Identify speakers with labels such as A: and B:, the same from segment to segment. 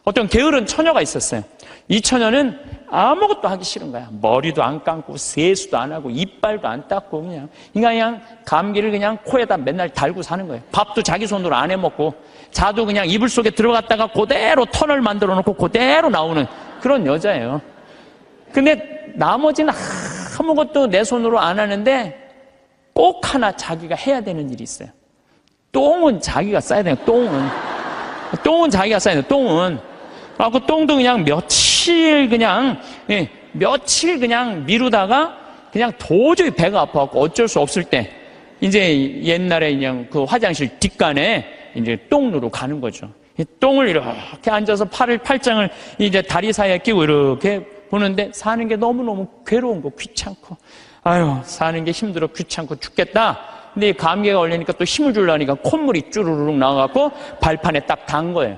A: 어떤 게으른 처녀가 있었어요. 이 처녀는 아무것도 하기 싫은 거야. 머리도 안 감고 세수도 안 하고 이빨도 안 닦고 그냥 감기를 그냥 코에다 맨날 달고 사는 거예요. 밥도 자기 손으로 안 해먹고 자도 그냥 이불 속에 들어갔다가 그대로 터널 만들어 놓고 그대로 나오는 그런 여자예요. 근데 나머지는 아무것도 내 손으로 안 하는데 꼭 하나 자기가 해야 되는 일이 있어요. 똥은 자기가 싸야 돼요. 똥은 자기가 싸야 돼요. 똥은. 그 똥도 그냥 며칠 그냥 미루다가 그냥 도저히 배가 아파갖고 어쩔 수 없을 때 이제 옛날에 그냥 그 화장실 뒷간에 이제 똥 누러 가는 거죠. 똥을 이렇게 앉아서 팔짱을 이제 다리 사이에 끼고 이렇게 보는데 사는 게 너무너무 괴로운 거, 귀찮고. 아유, 사는 게 힘들어, 귀찮고 죽겠다. 근데 감기가 걸리니까 또 힘을 주려니까 콧물이 쭈루룩 나와갖고 발판에 딱 단 거예요.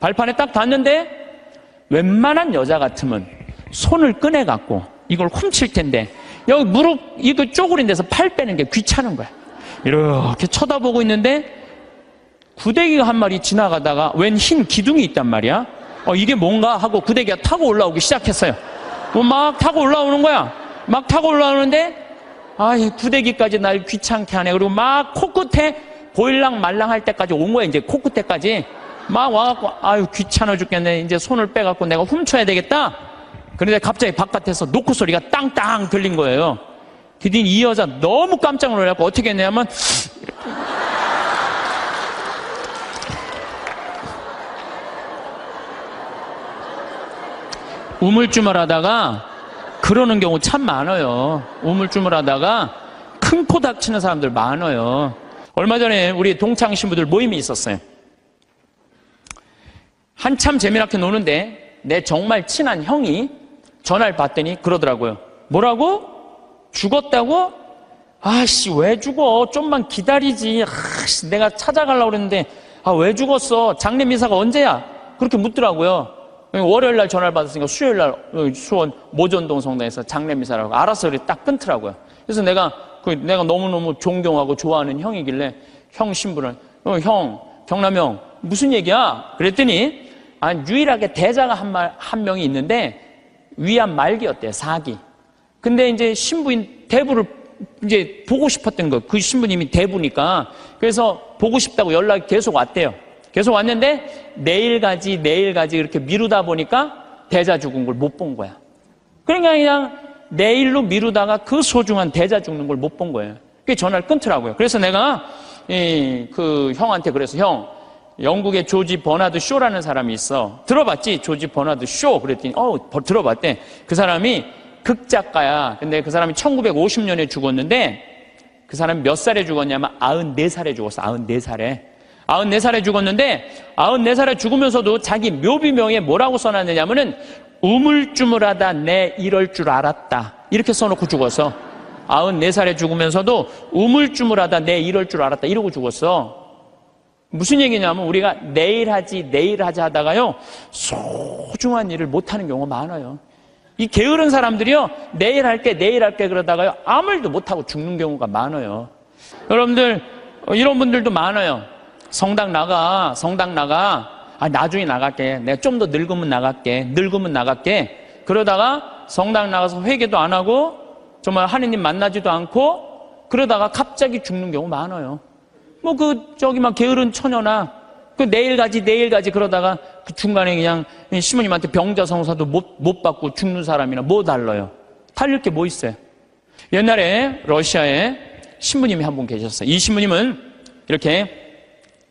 A: 발판에 딱 닿는데 웬만한 여자 같으면 손을 꺼내갖고 이걸 훔칠 텐데 여기 무릎 이거 쪼그린 데서 팔 빼는 게 귀찮은 거야. 이렇게 쳐다보고 있는데 구데기가 한 마리 지나가다가 웬 흰 기둥이 있단 말이야. 이게 뭔가 하고 구데기가 타고 올라오기 시작했어요. 막 타고 올라오는 거야. 막 타고 올라오는데 이 구데기까지 날 귀찮게 하네. 그리고 막 코끝에 보일랑 말랑 할 때까지 온 거야. 이제 코끝에까지 막 와갖고 아유 귀찮아 죽겠네. 이제 손을 빼갖고 내가 훔쳐야 되겠다. 그런데 갑자기 바깥에서 노크 소리가 땅땅 들린 거예요. 그랬더니 이 여자 너무 깜짝 놀라고 어떻게 했냐면 우물쭈물하다가 그러는 경우 참 많아요. 우물쭈물하다가 큰 코 닥치는 사람들 많아요. 얼마 전에 우리 동창 신부들 모임이 있었어요. 한참 재미나게 노는데 내 정말 친한 형이 전화를 받더니 그러더라고요. 뭐라고? 죽었다고? 아씨 왜 죽어? 좀만 기다리지. 내가 찾아가려고 그랬는데 왜 죽었어? 장례 미사가 언제야? 그렇게 묻더라고요. 월요일 날 전화를 받았으니까 수요일 날 수원 모전동 성당에서 장례 미사라고 알아서 딱 끊더라고요. 그래서 내가 너무너무 존경하고 좋아하는 형이길래 형 신부를 형 경남 형 무슨 얘기야? 그랬더니 유일하게 대자가 한 명이 있는데 위암 말기였대요. 4기. 근데 이제 신부인 대부를 이제 보고 싶었던 거. 그 신부님이 대부니까. 그래서 보고 싶다고 연락이 계속 왔대요. 계속 왔는데 내일 가지 이렇게 미루다 보니까 대자 죽은 걸 못 본 거야. 그러니까 그냥 내일로 미루다가 그 소중한 대자 죽는 걸 못 본 거예요. 그래서 전화를 끊더라고요. 그래서 내가 그 형한테 그래서 형 영국의 조지 버나드 쇼라는 사람이 있어. 들어봤지? 조지 버나드 쇼. 그랬더니 들어봤대. 그 사람이 극작가야. 근데 그 사람이 1950년에 죽었는데 그 사람이 몇 살에 죽었냐면 94살에 죽었어. 94살에 죽었는데 94살에 죽으면서도 자기 묘비명에 뭐라고 써놨느냐면은 우물쭈물하다 내 이럴 줄 알았다. 이렇게 써놓고 죽었어. 94살에 죽으면서도 우물쭈물하다 내 이럴 줄 알았다. 이러고 죽었어. 무슨 얘기냐면 우리가 내일 하지 하다가요 소중한 일을 못하는 경우가 많아요. 이 게으른 사람들이요 내일 할게 그러다가요 아무 일도 못하고 죽는 경우가 많아요. 여러분들 이런 분들도 많아요. 성당 나가 나중에 나갈게. 내가 좀 더 늙으면 나갈게. 그러다가 성당 나가서 회개도 안 하고 정말 하느님 만나지도 않고 그러다가 갑자기 죽는 경우 많아요. 막 게으른 처녀나 내일 가지 그러다가 그 중간에 그냥 시모님한테 병자성사도 못 받고 죽는 사람이나 뭐 달라요? 달릴 게 뭐 있어요? 옛날에 러시아에 신부님이 한 분 계셨어요. 이 신부님은 이렇게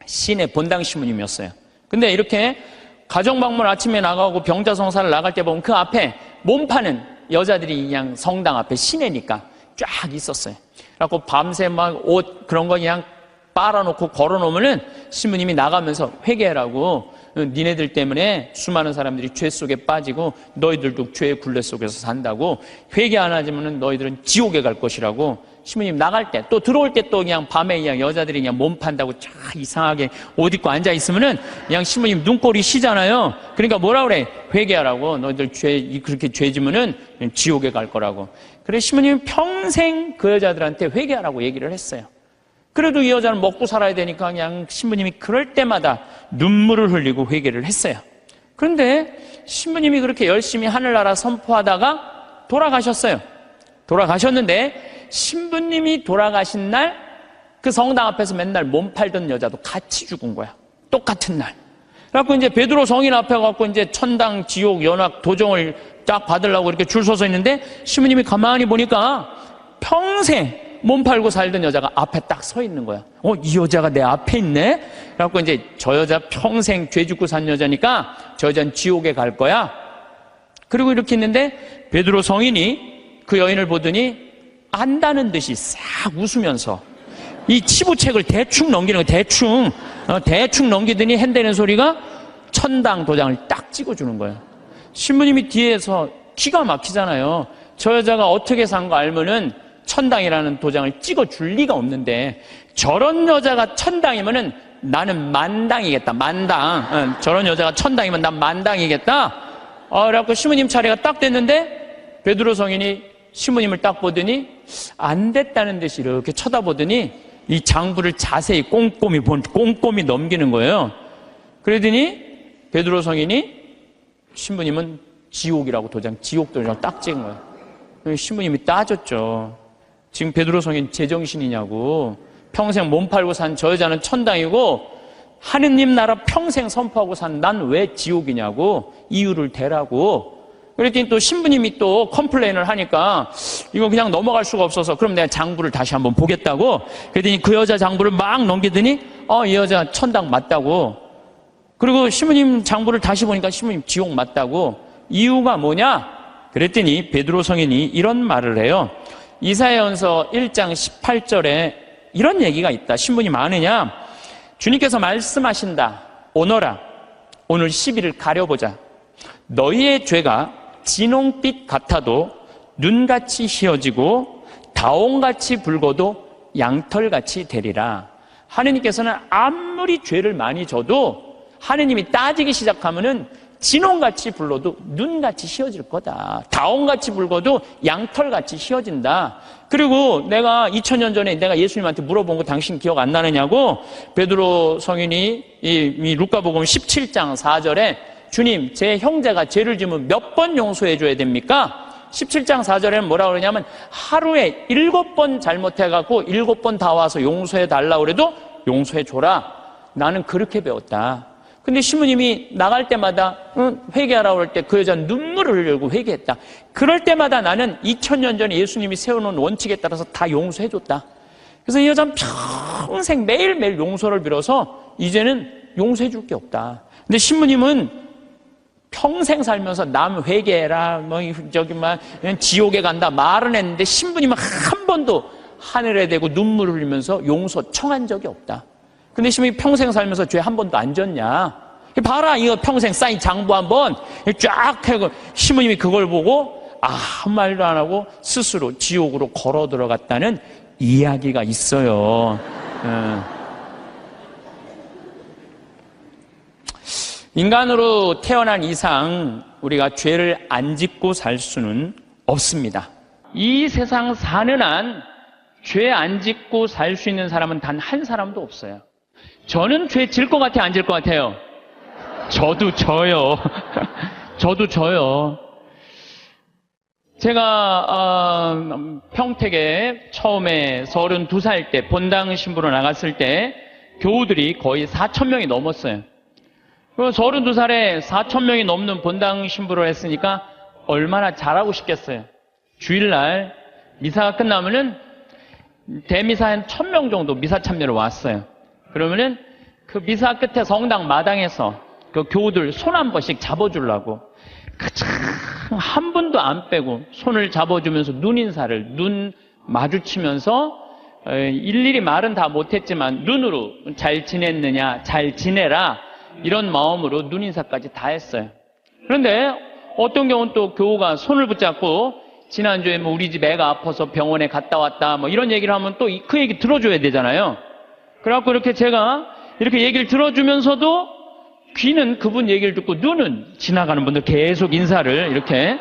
A: 시내 본당 신부님이었어요. 근데 이렇게 가정방문 아침에 나가고 병자성사를 나갈 때 보면 그 앞에 몸 파는 여자들이 그냥 성당 앞에 시내니까 쫙 있었어요. 그래갖고 밤새 막 옷 그런 거 그냥 빨아놓고 걸어놓으면은 신부님이 나가면서 회개하라고 니네들 때문에 수많은 사람들이 죄 속에 빠지고 너희들도 죄의 굴레 속에서 산다고 회개 안 하지면은 너희들은 지옥에 갈 것이라고 신부님 나갈 때 또 들어올 때 또 그냥 밤에 그냥 여자들이 그냥 몸 판다고 쫙 이상하게 옷 입고 앉아 있으면은 그냥 신부님 눈꼴이 시잖아요. 그러니까 뭐라 그래? 회개하라고 너희들 그렇게 죄 지면은 지옥에 갈 거라고. 그래 신부님이 평생 그 여자들한테 회개하라고 얘기를 했어요. 그래도 이 여자는 먹고 살아야 되니까 그냥 신부님이 그럴 때마다 눈물을 흘리고 회개를 했어요. 그런데 신부님이 그렇게 열심히 하늘나라 선포하다가 돌아가셨어요. 돌아가셨는데 신부님이 돌아가신 날 그 성당 앞에서 맨날 몸 팔던 여자도 같이 죽은 거야. 똑같은 날. 그래갖고 이제 베드로 성인 앞에 가갖고 이제 천당, 지옥, 연악, 도정을 딱 받으려고 이렇게 줄 서서 있는데 신부님이 가만히 보니까 평생 몸 팔고 살던 여자가 앞에 딱 서 있는 거야. 이 여자가 내 앞에 있네? 그래갖고 이제 저 여자 평생 죄 짓고 산 여자니까 저 여자는 지옥에 갈 거야. 그리고 이렇게 있는데 베드로 성인이 그 여인을 보더니 안다는 듯이 싹 웃으면서 이 치부책을 대충 넘기는 거야. 대충 넘기더니 핸대는 소리가 천당 도장을 딱 찍어주는 거예요. 신부님이 뒤에서 기가 막히잖아요. 저 여자가 어떻게 산 거 알면은 천당이라는 도장을 찍어줄 리가 없는데 저런 여자가 천당이면은 나는 만당이겠다. 만당. 저런 여자가 천당이면 난 만당이겠다. 그래갖고 신부님 차례가 딱 됐는데 베드로 성인이 신부님을 딱 보더니 안 됐다는 듯이 이렇게 쳐다보더니 이 장부를 자세히 꼼꼼히 넘기는 거예요. 그러더니 베드로 성인이 신부님은 지옥이라고 지옥 도장을 딱 찍은 거예요. 신부님이 따졌죠. 지금 베드로 성인 제정신이냐고. 평생 몸 팔고 산 저 여자는 천당이고 하느님 나라 평생 선포하고 산 난 왜 지옥이냐고. 이유를 대라고. 그랬더니 또 신부님이 또 컴플레인을 하니까 이거 그냥 넘어갈 수가 없어서 그럼 내가 장부를 다시 한번 보겠다고. 그랬더니 그 여자 장부를 막 넘기더니 이 여자 천당 맞다고. 그리고 신부님 장부를 다시 보니까 신부님 지옥 맞다고. 이유가 뭐냐? 그랬더니 베드로 성인이 이런 말을 해요. 이사야전서 1장 18절에 이런 얘기가 있다. 신부님 아느냐? 주님께서 말씀하신다. 오너라. 오늘 시비를 가려보자. 너희의 죄가 진홍빛 같아도 눈같이 희어지고 다홍같이 붉어도 양털같이 되리라. 하느님께서는 아무리 죄를 많이 져도 하느님이 따지기 시작하면은 진홍같이 불러도 눈같이 희어질 거다. 다홍같이 붉어도 양털같이 희어진다. 그리고 내가 2000년 전에 내가 예수님한테 물어본 거 당신 기억 안 나느냐고. 베드로 성인이 이 루카복음 17장 4절에 주님, 제 형제가 죄를 지으면 몇 번 용서해 줘야 됩니까? 17장 4절에는 뭐라고 그러냐면 하루에 7번 잘못해갖고 7번 다 와서 용서해 달라고 그래도 용서해 줘라. 나는 그렇게 배웠다. 근데 신부님이 나갈 때마다 회개하라고 할 때 그 여자는 눈물을 흘리고 회개했다. 그럴 때마다 나는 2000년 전에 예수님이 세워놓은 원칙에 따라서 다 용서해 줬다. 그래서 이 여자는 평생 매일매일 용서를 빌어서 이제는 용서해 줄 게 없다. 근데 신부님은 평생 살면서 남 회개해라, 지옥에 간다 말은 했는데 신부님은 한 번도 하늘에 대고 눈물을 흘리면서 용서 청한 적이 없다. 근데 신부님이 평생 살면서 죄 한 번도 안 졌냐? 봐라, 이거 평생 쌓인 장부 한번 쫙 해고 신부님이 그걸 보고 아무 말도 안 하고 스스로 지옥으로 걸어 들어갔다는 이야기가 있어요. 인간으로 태어난 이상 우리가 죄를 안 짓고 살 수는 없습니다. 이 세상 사는 한 죄 안 짓고 살 수 있는 사람은 단 한 사람도 없어요. 저는 죄 질 것 같아요? 안 질 것 같아요? 저도 져요. 저도 져요. 제가 평택에 처음에 32살 때 본당 신부로 나갔을 때 교우들이 거의 4,000명이 넘었어요. 32살에 4,000명이 넘는 본당 신부를 했으니까 얼마나 잘하고 싶겠어요. 주일날 미사가 끝나면은 대미사 한 1,000명 정도 미사 참여를 왔어요. 그러면은 그 미사 끝에 성당 마당에서 그 교우들 손 한 번씩 잡아주려고 한 분도 안 빼고 손을 잡아주면서 눈 마주치면서 일일이 말은 다 못했지만 눈으로 잘 지냈느냐, 잘 지내라 이런 마음으로 눈인사까지 다 했어요. 그런데 어떤 경우는 또 교우가 손을 붙잡고 지난주에 뭐 우리 집 애가 아파서 병원에 갔다 왔다 뭐 이런 얘기를 하면 또 그 얘기 들어줘야 되잖아요. 그래갖고 이렇게 제가 이렇게 얘기를 들어주면서도 귀는 그분 얘기를 듣고 눈은 지나가는 분들 계속 인사를 이렇게.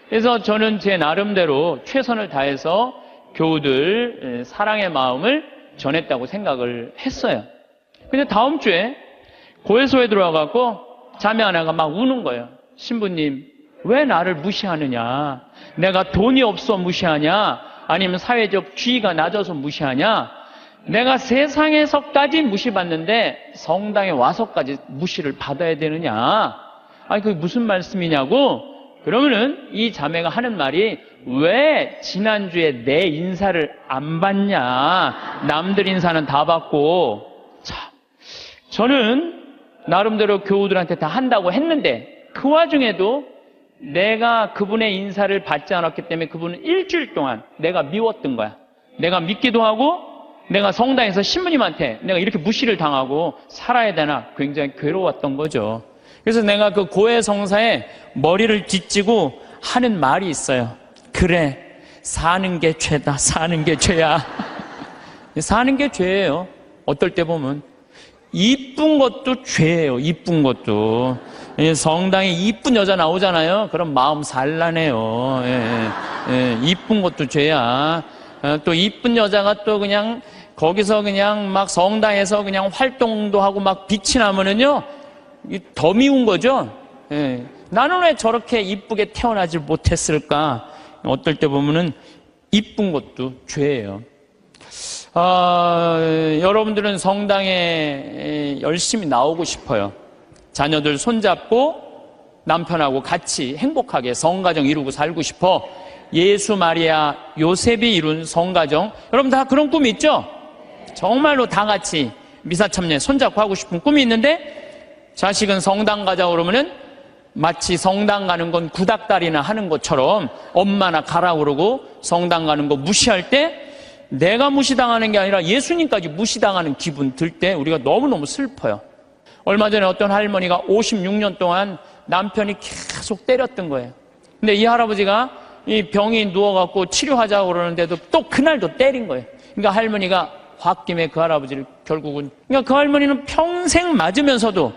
A: 그래서 저는 제 나름대로 최선을 다해서 교우들 사랑의 마음을 전했다고 생각을 했어요. 근데 다음 주에 고해소에 들어와갖고 자매 하나가 막 우는 거예요. 신부님, 왜 나를 무시하느냐? 내가 돈이 없어 무시하냐? 아니면 사회적 지위가 낮아서 무시하냐? 내가 세상에서까지 무시받는데 성당에 와서까지 무시를 받아야 되느냐? 아니, 그게 무슨 말씀이냐고? 그러면은 이 자매가 하는 말이, 왜 지난주에 내 인사를 안 받냐? 남들 인사는 다 받고. 자, 저는 나름대로 교우들한테 다 한다고 했는데 그 와중에도 내가 그분의 인사를 받지 않았기 때문에 그분은 일주일 동안 내가 미웠던 거야. 내가 믿기도 하고 내가 성당에서 신부님한테 내가 이렇게 무시를 당하고 살아야 되나 굉장히 괴로웠던 거죠. 그래서 내가 그 고해 성사에 머리를 뒤지고 하는 말이 있어요. 그래, 사는 게 죄다. 사는 게 죄야. 사는 게 죄예요. 어떨 때 보면 이쁜 것도 죄예요. 이쁜 것도. 성당에 이쁜 여자 나오잖아요. 그럼 마음 산란해요. 이쁜 것도 죄야. 또 이쁜 여자가 또 그냥 거기서 그냥 막 성당에서 그냥 활동도 하고 막 빛이 나면은요, 더 미운 거죠. 나는 왜 저렇게 이쁘게 태어나지 못했을까? 어떨 때 보면은 이쁜 것도 죄예요. 여러분들은 성당에 열심히 나오고 싶어요. 자녀들 손잡고 남편하고 같이 행복하게 성가정 이루고 살고 싶어. 예수, 마리아, 요셉이 이룬 성가정. 여러분 다 그런 꿈이 있죠? 정말로 다 같이 미사 참여 손잡고 하고 싶은 꿈이 있는데, 자식은 성당 가자고 그러면은 마치 성당 가는 건 구닥다리나 하는 것처럼 엄마나 가라고 그러고 성당 가는 거 무시할 때, 내가 무시당하는 게 아니라 예수님까지 무시당하는 기분 들 때 우리가 너무너무 슬퍼요. 얼마 전에 어떤 할머니가 56년 동안 남편이 계속 때렸던 거예요. 근데 이 할아버지가 이 병이 누워갖고 치료하자고 그러는데도 또 그날도 때린 거예요. 그러니까 할머니가 홧김에 그 할아버지를 결국은, 그러니까 그 할머니는 평생 맞으면서도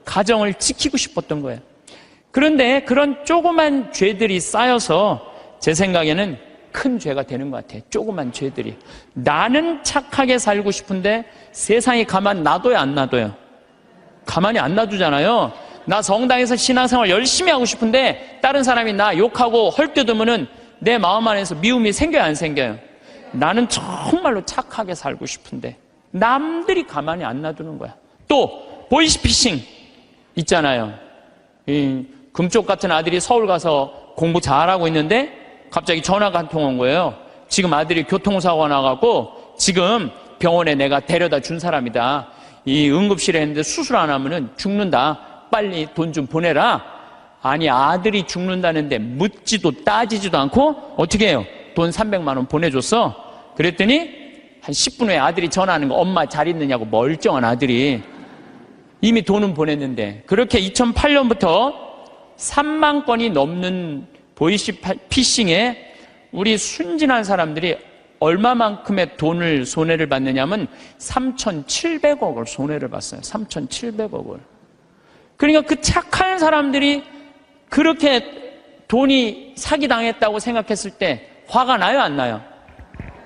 A: 가정을 지키고 싶었던 거예요. 그런데 그런 조그만 죄들이 쌓여서 제 생각에는 큰 죄가 되는 것 같아요. 조그만 죄들이. 나는 착하게 살고 싶은데 세상이 가만 놔둬요, 안 놔둬요? 가만히 안 놔두잖아요. 나 성당에서 신앙생활 열심히 하고 싶은데 다른 사람이 나 욕하고 헐뜯으면은 내 마음 안에서 미움이 생겨요, 안 생겨요? 나는 정말로 착하게 살고 싶은데 남들이 가만히 안 놔두는 거야. 또 보이스피싱 있잖아요. 이 금쪽 같은 아들이 서울 가서 공부 잘하고 있는데 갑자기 전화가 한 통 온 거예요. 지금 아들이 교통사고가 나갖고 지금 병원에 내가 데려다 준 사람이다. 이 응급실에 했는데 수술 안 하면은 죽는다. 빨리 돈 좀 보내라. 아니, 아들이 죽는다는데 묻지도 따지지도 않고 어떻게 해요? 돈 300만 원 보내줬어. 그랬더니 한 10분 후에 아들이 전화하는 거, 엄마 잘 있느냐고. 멀쩡한 아들이. 이미 돈은 보냈는데. 그렇게 2008년부터 3만 건이 넘는 보이스피싱에 우리 순진한 사람들이 얼마만큼의 돈을 손해를 받느냐면 3,700억을 손해를 봤어요. 3,700억을. 그러니까 그 착한 사람들이 그렇게 돈이 사기당했다고 생각했을 때 화가 나요, 안 나요?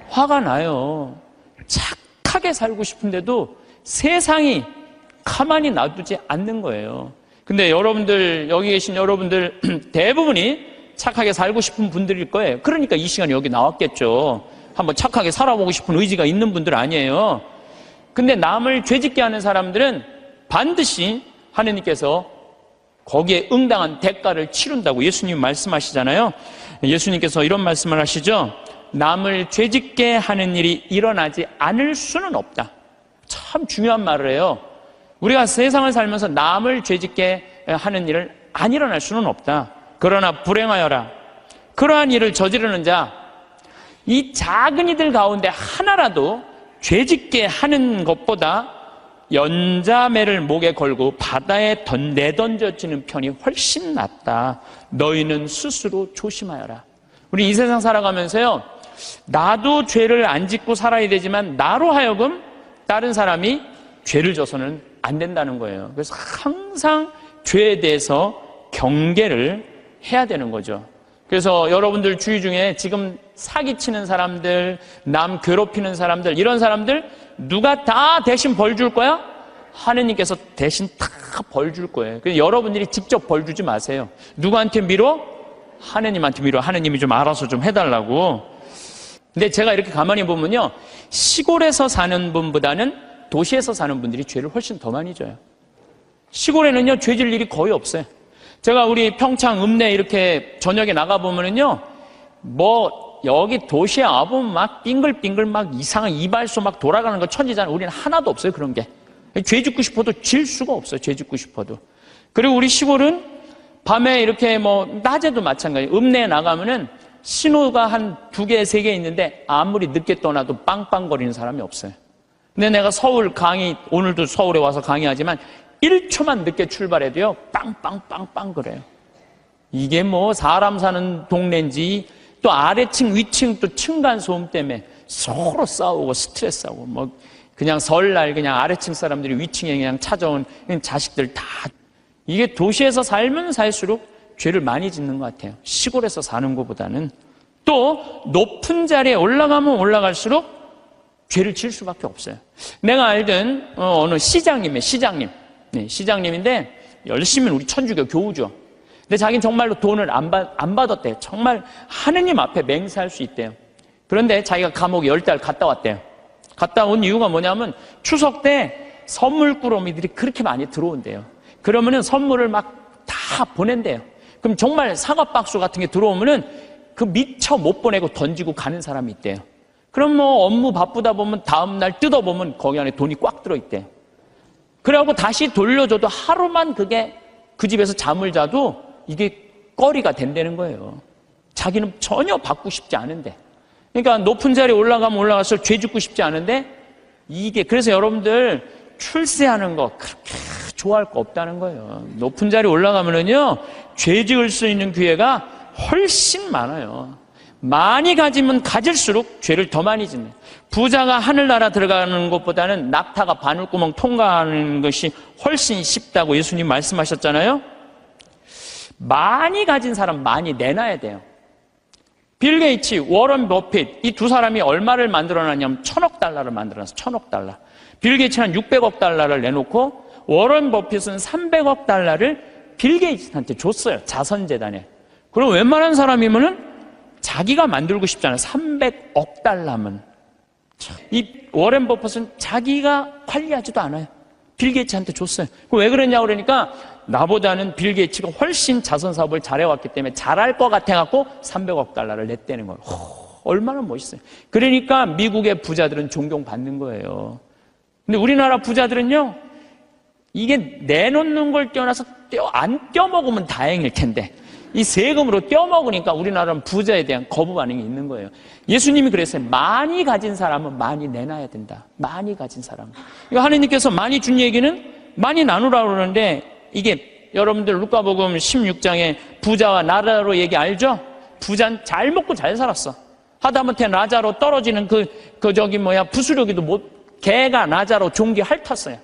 A: 화가 나요. 착하게 살고 싶은데도 세상이 가만히 놔두지 않는 거예요. 근데 여러분들, 여기 계신 여러분들 대부분이 착하게 살고 싶은 분들일 거예요. 그러니까 이 시간에 여기 나왔겠죠. 한번 착하게 살아보고 싶은 의지가 있는 분들 아니에요. 근데 남을 죄짓게 하는 사람들은 반드시 하느님께서 거기에 응당한 대가를 치른다고 예수님 말씀하시잖아요. 예수님께서 이런 말씀을 하시죠. 남을 죄짓게 하는 일이 일어나지 않을 수는 없다. 참 중요한 말을 해요. 우리가 세상을 살면서 남을 죄짓게 하는 일을 안 일어날 수는 없다. 그러나 불행하여라. 그러한 일을 저지르는 자, 이 작은 이들 가운데 하나라도 죄짓게 하는 것보다 연자매를 목에 걸고 바다에 내던져지는 편이 훨씬 낫다. 너희는 스스로 조심하여라. 우리 이 세상 살아가면서요, 나도 죄를 안 짓고 살아야 되지만 나로 하여금 다른 사람이 죄를 져서는 안 된다는 거예요. 그래서 항상 죄에 대해서 경계를 해야 되는 거죠. 그래서 여러분들 주위 중에 지금 사기치는 사람들, 남 괴롭히는 사람들, 이런 사람들 누가 다 대신 벌 줄 거야? 하느님께서 대신 다 벌 줄 거예요. 그래서 여러분들이 직접 벌 주지 마세요. 누구한테 미뤄? 하느님한테 미뤄. 하느님이 좀 알아서 좀 해달라고. 근데 제가 이렇게 가만히 보면요, 시골에서 사는 분보다는 도시에서 사는 분들이 죄를 훨씬 더 많이 져요. 시골에는요, 죄질 일이 거의 없어요. 제가 우리 평창, 읍내 이렇게 저녁에 나가보면은요, 여기 도시에 와보면 막 빙글빙글 막 이상한 이발소 막 돌아가는 거 천지잖아요. 우리는 하나도 없어요, 그런 게. 죄 짓고 싶어도 질 수가 없어요, 죄 짓고 싶어도. 그리고 우리 시골은 밤에 이렇게 낮에도 마찬가지예요. 읍내에 나가면은 신호가 한 2개, 3개 있는데 아무리 늦게 떠나도 빵빵거리는 사람이 없어요. 근데 내가 서울 강의, 오늘도 서울에 와서 강의하지만 1초만 늦게 출발해도요, 빵빵빵빵 그래요. 이게 사람 사는 동네인지 또 아래층, 위층 또 층간소음 때문에 서로 싸우고 스트레스하고 그냥 설날 그냥 아래층 사람들이 위층에 그냥 찾아온 자식들 다. 이게 도시에서 살면 살수록 죄를 많이 짓는 것 같아요. 시골에서 사는 것보다는. 또 높은 자리에 올라가면 올라갈수록 죄를 질 수밖에 없어요. 내가 알던 어느 시장님. 네, 시장님인데 열심히 우리 천주교 교우죠. 근데 자기는 정말로 돈을 안 받았대요. 정말 하느님 앞에 맹세할 수 있대요. 그런데 자기가 감옥 10달 갔다 왔대요. 갔다 온 이유가 뭐냐면 추석 때 선물 꾸러미들이 그렇게 많이 들어온대요. 그러면은 선물을 막 다 보낸대요. 그럼 정말 사과 박스 같은 게 들어오면은 그 미처 못 보내고 던지고 가는 사람이 있대요. 그럼 업무 바쁘다 보면 다음날 뜯어보면 거기 안에 돈이 꽉 들어있대요. 그래갖고 다시 돌려줘도 하루만 그게 그 집에서 잠을 자도 이게 꺼리가 된다는 거예요. 자기는 전혀 받고 싶지 않은데. 그러니까 높은 자리에 올라가면 올라갈수록 죄 짓고 싶지 않은데 그래서 여러분들 출세하는 거 그렇게 좋아할 거 없다는 거예요. 높은 자리에 올라가면은요, 죄 지을 수 있는 기회가 훨씬 많아요. 많이 가지면 가질수록 죄를 더 많이 짓는. 부자가 하늘나라 들어가는 것보다는 낙타가 바늘구멍 통과하는 것이 훨씬 쉽다고 예수님 말씀하셨잖아요. 많이 가진 사람 많이 내놔야 돼요. 빌 게이츠, 워런 버핏 이 두 사람이 얼마를 만들어놨냐면 1000억 달러를 만들어놨어요. 1000억 달러. 빌 게이츠는 600억 달러를 내놓고 워런 버핏은 300억 달러를 빌 게이츠한테 줬어요. 자선재단에. 그럼 웬만한 사람이면은 자기가 만들고 싶잖아요. 300억 달러면. 이 워런 버핏은 자기가 관리하지도 않아요. 빌 게이츠한테 줬어요. 왜 그러냐고 그러니까 나보다는 빌 게이츠가 훨씬 자선 사업을 잘해왔기 때문에 잘할 것 같아갖고 300억 달러를 냈다는 거예요. 얼마나 멋있어요. 그러니까 미국의 부자들은 존경받는 거예요. 근데 우리나라 부자들은요, 이게 내놓는 걸 떼어놔서 안 떼어먹으면 다행일 텐데 이 세금으로 떼어먹으니까 우리나라는 부자에 대한 거부 반응이 있는 거예요. 예수님이 그랬어요. 많이 가진 사람은 많이 내놔야 된다. 많이 가진 사람은. 이거 하느님께서 많이 준 얘기는 많이 나누라고 그러는데 이게 여러분들 루카복음 16장에 부자와 나자로 얘기 알죠? 부자는 잘 먹고 잘 살았어. 하다못해 나자로 떨어지는 부스러기도 개가 나자로 종기 핥았어요.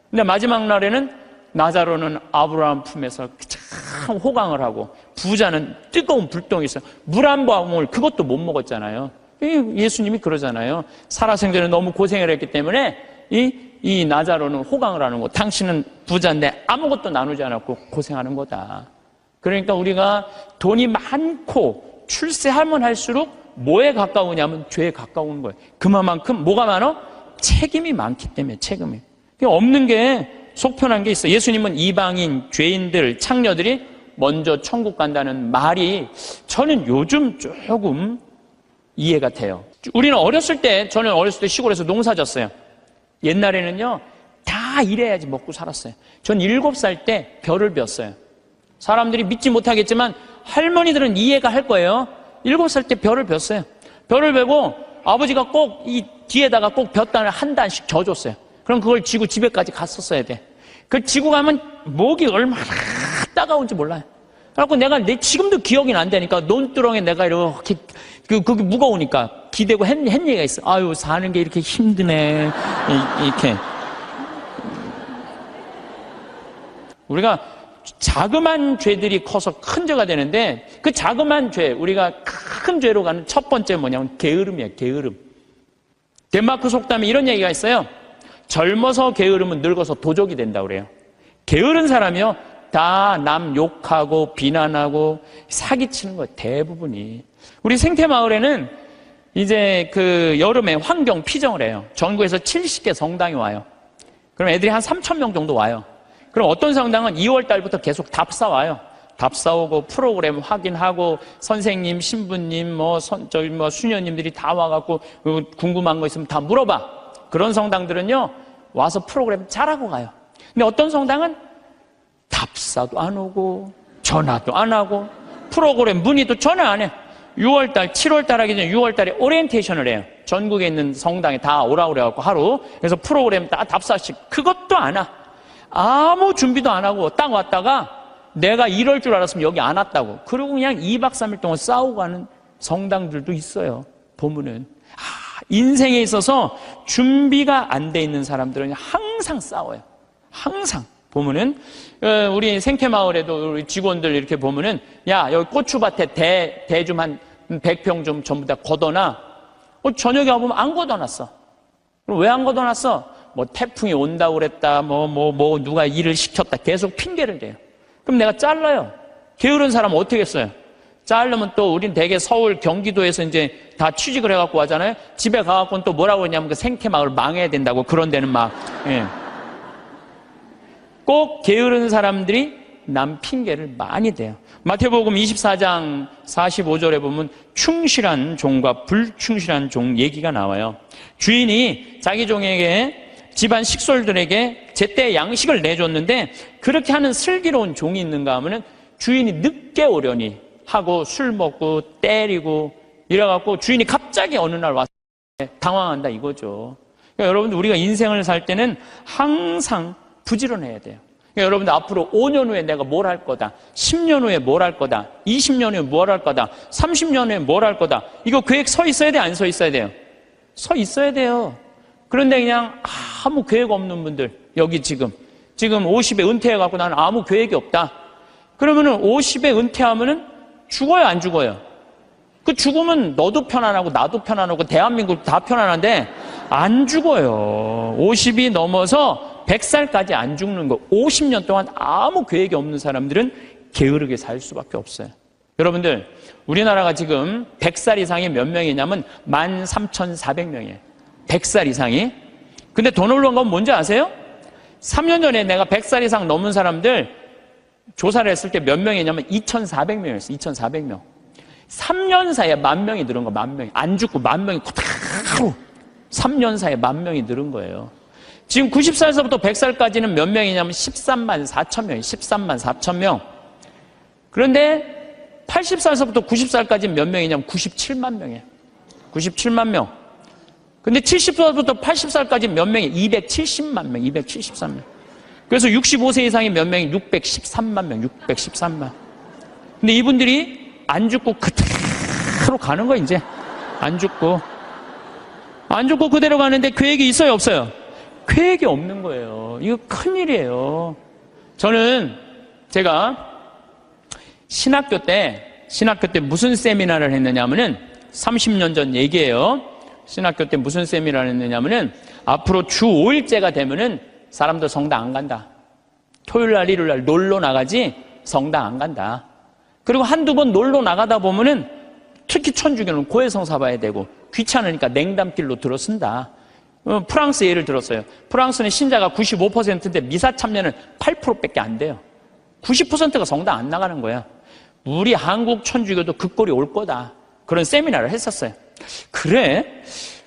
A: 근데 마지막 날에는 나자로는 아브라함 품에서 참 호강을 하고 부자는 뜨거운 불덩이에서 물 한 방울 그것도 못 먹었잖아요. 예수님이 그러잖아요. 살아생전에 너무 고생을 했기 때문에 이 나자로는 호강을 하는 거. 당신은 부자인데 아무것도 나누지 않았고 고생하는 거다. 그러니까 우리가 돈이 많고 출세하면 할수록 뭐에 가까우냐면 죄에 가까운 거예요. 그만큼 뭐가 많아? 책임이 많기 때문에 책임이. 없는 게 속편한 게 있어요. 예수님은 이방인, 죄인들, 창녀들이 먼저 천국 간다는 말이 저는 요즘 조금 이해가 돼요. 우리는 저는 어렸을 때 시골에서 농사 졌어요. 옛날에는요, 다 일해야지 먹고 살았어요. 전 7살 때 벼를 뱄어요. 사람들이 믿지 못하겠지만 할머니들은 이해가 할 거예요. 7살 때 벼를 뱄어요. 벼를 베고 아버지가 꼭 이 뒤에다가 꼭 볕단을 한 단씩 져줬어요. 그럼 그걸 지고 집에까지 갔었어야 돼. 그 지고 가면 목이 얼마나 따가운지 몰라요. 그래갖고 지금도 기억이 난다니까. 논두렁에 내가 이렇게, 그게 무거우니까 기대고 한 얘기가 있어. 아유, 사는 게 이렇게 힘드네. 이렇게. 우리가 자그만 죄들이 커서 큰 죄가 되는데 그 자그만 죄, 우리가 큰 죄로 가는 첫 번째 뭐냐면 게으름이에요, 게으름. 덴마크 속담에 이런 얘기가 있어요. 젊어서 게으르면 늙어서 도적이 된다고 그래요. 게으른 사람이요, 다 남 욕하고 비난하고 사기치는 거예요, 대부분이. 우리 생태마을에는 이제 그 여름에 환경 피정을 해요. 전국에서 70개 성당이 와요. 그럼 애들이 한 3,000명 정도 와요. 그럼 어떤 성당은 2월 달부터 계속 답사 와요. 답사 오고 프로그램 확인하고 선생님, 신부님, 수녀님들이 다 와갖고 궁금한 거 있으면 다 물어봐. 그런 성당들은요, 와서 프로그램 잘하고 가요. 근데 어떤 성당은 답사도 안 오고 전화도 안 하고 프로그램 문의도 전화 안 해. 6월달, 7월달 하기 전에 6월달에 오리엔테이션을 해요. 전국에 있는 성당에 다 오라고 그래갖고 하루. 그래서 프로그램 다 답사식. 그것도 안 와. 아무 준비도 안 하고 딱 왔다가 내가 이럴 줄 알았으면 여기 안 왔다고. 그리고 그냥 2박 3일 동안 싸우고 가는 성당들도 있어요. 보면은. 인생에 있어서 준비가 안 돼 있는 사람들은 항상 싸워요. 항상. 보면은, 우리 생태마을에도 우리 직원들 이렇게 보면은, 야, 여기 고추밭에 대 좀 한 100평 좀 전부 다 걷어놔. 저녁에 와보면 안 걷어놨어. 그럼 왜 안 걷어놨어? 뭐 태풍이 온다고 그랬다, 누가 일을 시켰다. 계속 핑계를 대요. 그럼 내가 잘라요. 게으른 사람은 어떻게 했어요? 자르면 또 우린 대개 서울, 경기도에서 이제 다 취직을 해갖고 하잖아요. 집에 가갖고는 또 뭐라고 했냐면 그 생태마을 망해야 된다고 그런 데는 막, 예. 꼭 게으른 사람들이 남 핑계를 많이 대요. 마태복음 24장 45절에 보면 충실한 종과 불충실한 종 얘기가 나와요. 주인이 자기 종에게 집안 식솔들에게 제때 양식을 내줬는데 그렇게 하는 슬기로운 종이 있는가 하면은 주인이 늦게 오려니 하고 술 먹고 때리고 이래갖고 주인이 갑자기 어느 날 와서 당황한다 이거죠. 그러니까 여러분들 우리가 인생을 살 때는 항상 부지런해야 돼요. 그러니까 여러분들 앞으로 5년 후에 내가 뭘 할 거다, 10년 후에 뭘 할 거다, 20년 후에 뭘 할 거다, 30년 후에 뭘 할 거다. 이거 계획 서 있어야 돼, 안 서 있어야 돼요? 서 있어야 돼요. 그런데 그냥 아무 계획 없는 분들, 여기 지금 50에 은퇴해갖고 나는 아무 계획이 없다. 그러면은 50에 은퇴하면은 죽어요, 안 죽어요? 그 죽으면 너도 편안하고 나도 편안하고 대한민국 다 편안한데 안 죽어요. 50이 넘어서 100살까지 안 죽는 거. 50년 동안 아무 계획이 없는 사람들은 게으르게 살 수밖에 없어요. 여러분들, 우리나라가 지금 100살 이상이 몇 명이냐면 13,400명이에요. 100살 이상이. 근데 더 놀라운 건 뭔지 아세요? 3년 전에 내가 100살 이상 넘은 사람들 조사를 했을 때 몇 명이냐면 2,400명이었어요. 2,400명. 3년 사이에 10,000명이 늘은 거, 10,000명이. 안 죽고 10,000명이 그대로 3년 사이에 10,000명이 늘은 거예요. 지금 90살에서부터 100살까지는 몇 명이냐면 13만 4천 명이에요. 13만 4천 명. 그런데 80살에서부터 90살까지는 몇 명이냐면 97만 명이에요. 97만 명. 근데 70살부터 80살까지 몇 명이 270만 명, 273명. 그래서 65세 이상이 몇 명이 613만 명, 613만. 근데 이분들이 안 죽고 그대로 가는 거야, 이제. 안 죽고 그대로 가는데 계획이 있어요, 없어요? 계획이 없는 거예요. 이거 큰일이에요. 저는 제가 신학교 때 무슨 세미나를 했느냐면은 30년 전 얘기예요. 신학교 때 무슨 세미나를 했느냐면은 앞으로 주 5일째가 되면은 사람들 성당 안 간다. 토요일 날, 일요일 날 놀러 나가지 성당 안 간다. 그리고 한두 번 놀러 나가다 보면은 특히 천주교는 고해성 사봐야 되고 귀찮으니까 냉담길로 들어선다. 프랑스 예를 들었어요. 프랑스는 신자가 95%인데 미사 참여는 8%밖에 안 돼요. 90%가 성당 안 나가는 거야. 우리 한국 천주교도 그 꼴이 올 거다. 그런 세미나를 했었어요. 그래?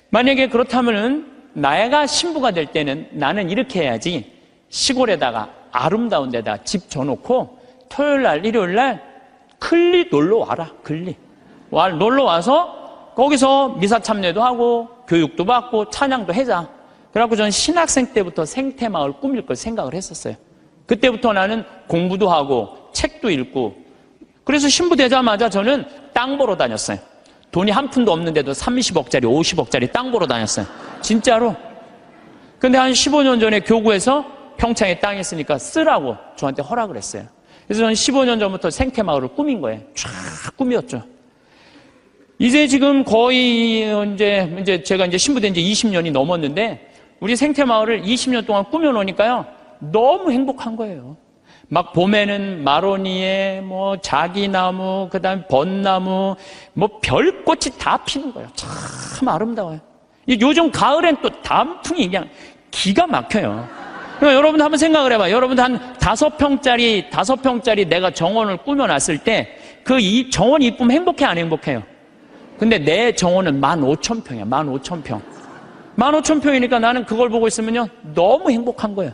A: 만약에 그렇다면은 내가 신부가 될 때는 나는 이렇게 해야지. 시골에다가 아름다운 데다 집 져놓고 토요일 날, 일요일 날 클리 놀러 와라. 클리. 놀러 와서 거기서 미사 참여도 하고 교육도 받고 찬양도 해자. 그래갖고 저는 신학생 때부터 생태마을 꾸밀 걸 생각을 했었어요. 그때부터 나는 공부도 하고 책도 읽고. 그래서 신부 되자마자 저는 땅 보러 다녔어요. 돈이 한 푼도 없는데도 30억짜리, 50억짜리 땅 보러 다녔어요. 진짜로. 근데 한 15년 전에 교구에서 평창에 땅 있으니까 쓰라고 저한테 허락을 했어요. 그래서 저는 15년 전부터 생태마을을 꾸민 거예요. 쫙 꾸몄죠. 이제 지금 거의 이제 제가 이제 신부된 지 20년이 넘었는데 우리 생태마을을 20년 동안 꾸며놓으니까요, 너무 행복한 거예요. 막 봄에는 마로니에, 뭐 자기나무, 그 다음에 벚나무, 뭐 별꽃이 다 피는 거예요. 참 아름다워요. 요즘 가을엔 또 단풍이 그냥 기가 막혀요. 그러니까 여러분도 한번 생각을 해봐요. 여러분도 한 5평짜리 내가 정원을 꾸며놨을 때 이 정원 이쁨 행복해, 안 행복해요? 근데 내 정원은 15,000평이야. 15,000평. 15,000평이니까 나는 그걸 보고 있으면요, 너무 행복한 거예요.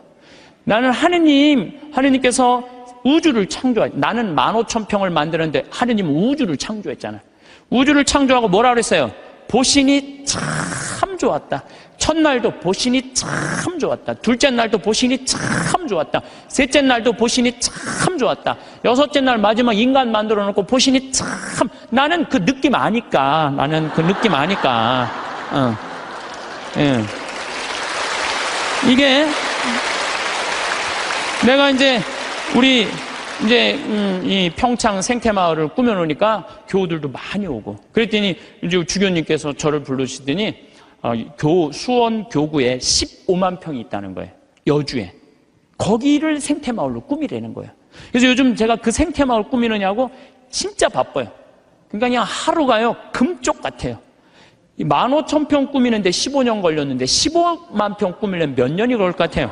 A: 나는 하느님께서 우주를 창조했, 나는 15,000평을 만드는데 하느님은 우주를 창조했잖아요. 우주를 창조하고 뭐라 그랬어요? 보시니 참 좋았다. 첫날도 보시니 참 좋았다. 둘째 날도 보시니 참 좋았다. 셋째 날도 보시니 참 좋았다. 여섯째 날 마지막 인간 만들어 놓고 보시니 참, 나는 그 느낌 아니까. 예. 이게 내가 이 평창 생태마을을 꾸며놓으니까 교우들도 많이 오고, 그랬더니 이제 주교님께서 저를 부르시더니 수원 교구에 15만 평이 있다는 거예요. 여주에. 거기를 생태마을로 꾸미라는 거예요. 그래서 요즘 제가 그 생태마을 꾸미느냐고 진짜 바빠요. 그러니까 그냥 하루가요, 금쪽 같아요. 15,000평 꾸미는데 15년 걸렸는데 15만 평 꾸미려면 몇 년이 걸릴 것 같아요?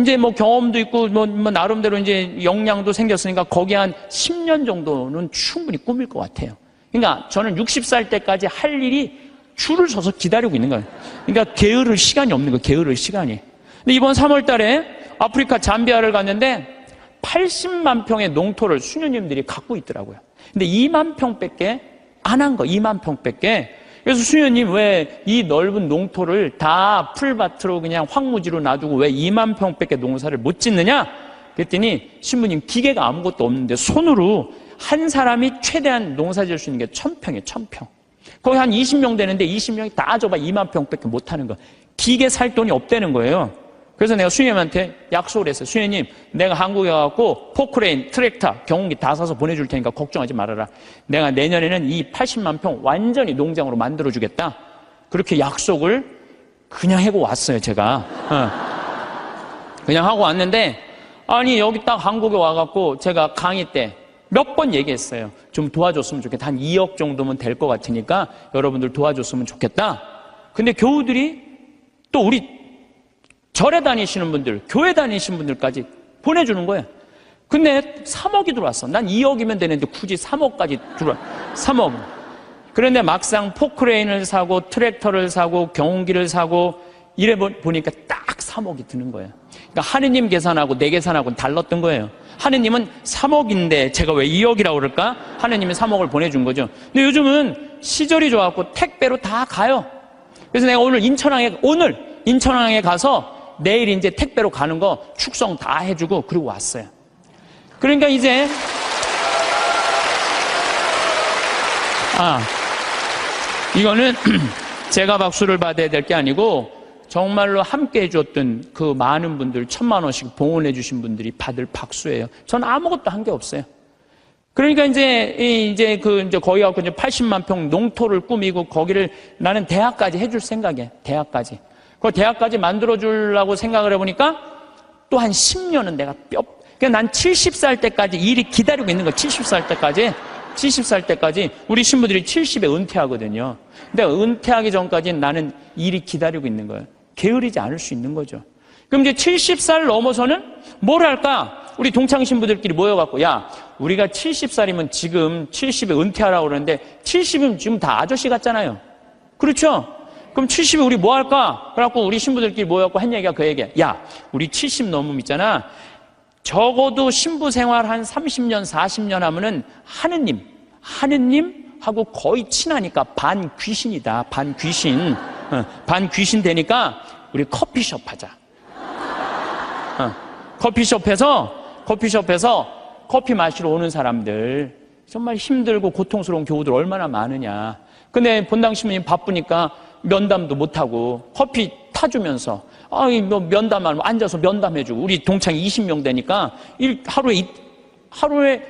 A: 이제 경험도 있고, 나름대로 이제 역량도 생겼으니까 거기 한 10년 정도는 충분히 꾸밀 것 같아요. 그러니까 저는 60살 때까지 할 일이 줄을 서서 기다리고 있는 거예요. 그러니까 게으를 시간이 없는 거예요. 게으를 시간이. 근데 이번 3월 달에 아프리카 잠비아를 갔는데 80만 평의 농토를 수녀님들이 갖고 있더라고요. 근데 2만 평밖에 안 한 거, 2만 평밖에. 그래서 수녀님, 왜 이 넓은 농토를 다 풀밭으로 그냥 황무지로 놔두고 왜 2만 평밖에 농사를 못 짓느냐? 그랬더니 신부님, 기계가 아무것도 없는데 손으로 한 사람이 최대한 농사 지을 수 있는 게 1,000평이에요. 1,000평. 거기 한 20명 되는데 20명이 다 줘봐 2만 평밖에 못 하는 거. 기계 살 돈이 없다는 거예요. 그래서 내가 수녀님한테 약속을 했어요. 수녀님, 내가 한국에 가갖고 포크레인, 트랙터, 경운기 다 사서 보내줄 테니까 걱정하지 말아라. 내가 내년에는 이 80만 평 완전히 농장으로 만들어주겠다. 그렇게 약속을 그냥 하고 왔어요, 제가. 그냥 하고 왔는데, 아니, 여기 딱 한국에 와갖고 제가 강의 때 몇 번 얘기했어요. 좀 도와줬으면 좋겠다. 한 2억 정도면 될 것 같으니까 여러분들 도와줬으면 좋겠다. 근데 교우들이 또 우리 절에 다니시는 분들, 교회 다니시는 분들까지 보내주는 거예요. 근데 3억이 들어왔어. 난 2억이면 되는데 굳이 3억까지 들어와. 3억. 그런데 막상 포크레인을 사고 트랙터를 사고 경운기를 사고 이래 보니까 딱 3억이 드는 거예요. 그러니까 하느님 계산하고 내 계산하고는 달랐던 거예요. 하느님은 3억인데 제가 왜 2억이라고 그럴까? 하느님이 3억을 보내준 거죠. 근데 요즘은 시절이 좋아갖고 택배로 다 가요. 그래서 내가 오늘 인천항에 가서 내일 이제 택배로 가는 거 축성 다 해주고 그리고 왔어요. 그러니까 이제 이거는 제가 박수를 받아야 될 게 아니고 정말로 함께 해줬던 그 많은 분들, 1,000만 원씩 봉헌해 주신 분들이 받을 박수예요. 저는 아무것도 한 게 없어요. 그러니까 이제 거기 가고 이제 80만 평 농토를 꾸미고 거기를 나는 대학까지 해줄 생각이에요. 대학까지. 그 대학까지 만들어주려고 생각을 해보니까 또 한 10년은 내가 그러니까 난 70살 때까지 일이 기다리고 있는 거예요. 70살 때까지 우리 신부들이 70에 은퇴하거든요. 근데 은퇴하기 전까지는 나는 일이 기다리고 있는 거예요. 게으르지 않을 수 있는 거죠. 그럼 이제 70살 넘어서는 뭘 할까? 우리 동창 신부들끼리 모여갖고, 야, 우리가 70살이면 지금 70에 은퇴하라고 그러는데 70이면 지금 다 아저씨 같잖아요. 그렇죠? 그럼 70에 우리 뭐 할까? 그래갖고 우리 신부들끼리 모여갖고 한 얘기가 그 얘기야. 야, 우리 70 넘으면 있잖아. 적어도 신부 생활 한 30년, 40년 하면은 하느님하고 거의 친하니까 반귀신이다. 반귀신 되니까 우리 커피숍 하자. 커피숍에서 커피 마시러 오는 사람들, 정말 힘들고 고통스러운 교우들 얼마나 많으냐. 근데 본당 신부님 바쁘니까 면담도 못하고 커피 타주면서 면담하면 앉아서 면담해주고 우리 동창이 20명 되니까 하루에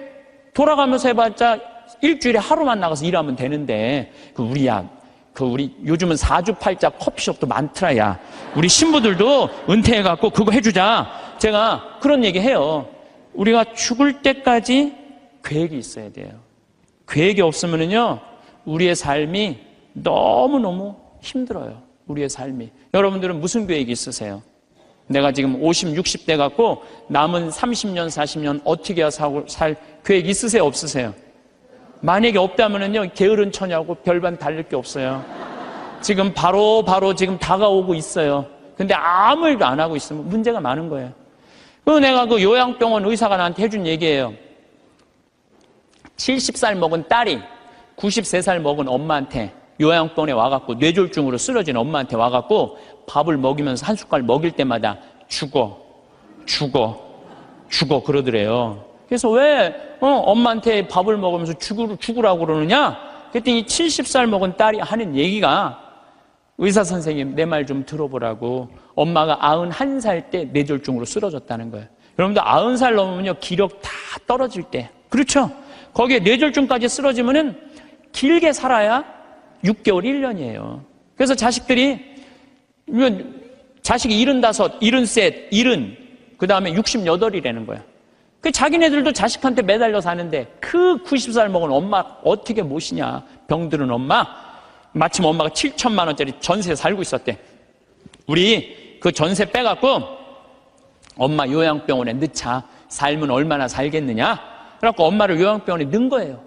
A: 돌아가면서 해봤자 일주일에 하루만 나가서 일하면 되는데 우리야 우리 요즘은 사주팔자 커피숍도 많더라, 야. 우리 신부들도 은퇴해갖고 그거 해주자. 제가 그런 얘기 해요. 우리가 죽을 때까지 계획이 있어야 돼요. 계획이 없으면은요, 우리의 삶이 너무너무 힘들어요. 우리의 삶이. 여러분들은 무슨 계획이 있으세요? 내가 지금 50, 60대 갖고 남은 30년, 40년 어떻게 해야 살 계획 있으세요? 없으세요? 만약에 없다면은요, 게으른 처냐고 별반 달릴 게 없어요. 지금 바로 지금 다가오고 있어요. 근데 아무 일도 안 하고 있으면 문제가 많은 거예요. 내가 그 요양병원 의사가 나한테 해준 얘기예요. 70살 먹은 딸이 93살 먹은 엄마한테 요양병원에 와갖고 뇌졸중으로 쓰러진 엄마한테 와갖고 밥을 먹이면서 한 숟갈 먹일 때마다 죽어 그러더래요. 그래서 왜 엄마한테 밥을 먹으면서 죽으라고 그러느냐? 그랬더니 70살 먹은 딸이 하는 얘기가, 의사 선생님 내 말 좀 들어보라고, 엄마가 91살 때 뇌졸중으로 쓰러졌다는 거예요. 여러분들 90살 넘으면요, 기력 다 떨어질 때, 그렇죠? 거기에 뇌졸중까지 쓰러지면은 길게 살아야 6개월, 1년이에요. 그래서 자식이 75, 73, 70, 그 다음에 68이라는 거야. 그 자기네들도 자식한테 매달려 사는데 그 90살 먹은 엄마 어떻게 모시냐. 병들은 엄마. 마침 엄마가 7천만 원짜리 전세 살고 있었대. 우리 그 전세 빼갖고 엄마 요양병원에 넣자. 살면 얼마나 살겠느냐. 그래갖고 엄마를 요양병원에 넣은 거예요.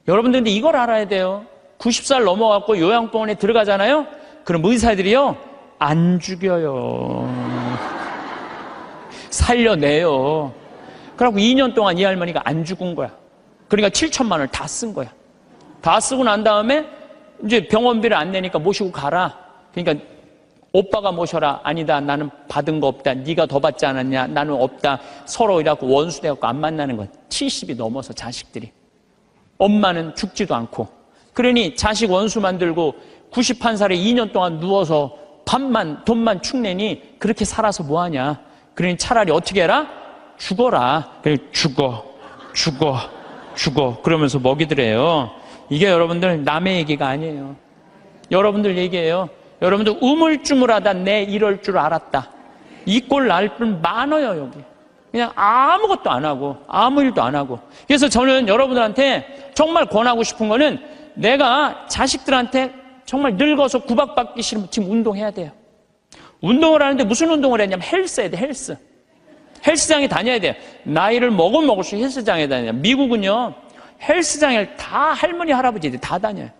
A: 여러분들 근데 이걸 알아야 돼요. 90살 넘어갖고 요양병원에 들어가잖아요. 그럼 의사들이요, 안 죽여요. 살려내요. 그래갖고 2년 동안 이 할머니가 안 죽은 거야. 그러니까 7천만 원을 다 쓴 거야. 다 쓰고 난 다음에 이제 병원비를 안 내니까 모시고 가라. 그러니까 오빠가 모셔라. 아니다, 나는 받은 거 없다. 네가 더 받지 않았냐. 나는 없다. 서로 이래갖고 원수 돼갖고 안 만나는 거야. 70이 넘어서 자식들이. 엄마는 죽지도 않고. 그러니 자식 원수 만들고 91살에 2년 동안 누워서 돈만 축내니 그렇게 살아서 뭐하냐. 그러니 차라리 어떻게 해라? 죽어라. 그래, 죽어. 그러면서 먹이더래요. 이게 여러분들 남의 얘기가 아니에요. 여러분들 얘기예요. 여러분들 우물쭈물하다 내 이럴 줄 알았다. 이 꼴 날 분 많아요, 여기. 그냥 아무것도 안 하고, 아무 일도 안 하고. 그래서 저는 여러분들한테 정말 권하고 싶은 거는, 내가 자식들한테 정말 늙어서 구박받기 싫으면 지금 운동해야 돼요. 운동을 하는데 무슨 운동을 했냐면 헬스 해야 돼, 헬스. 헬스장에 다녀야 돼요. 나이를 먹으면 먹을수록 헬스장에 다녀요. 미국은요, 헬스장에 다 할머니, 할아버지들이 다 다녀요.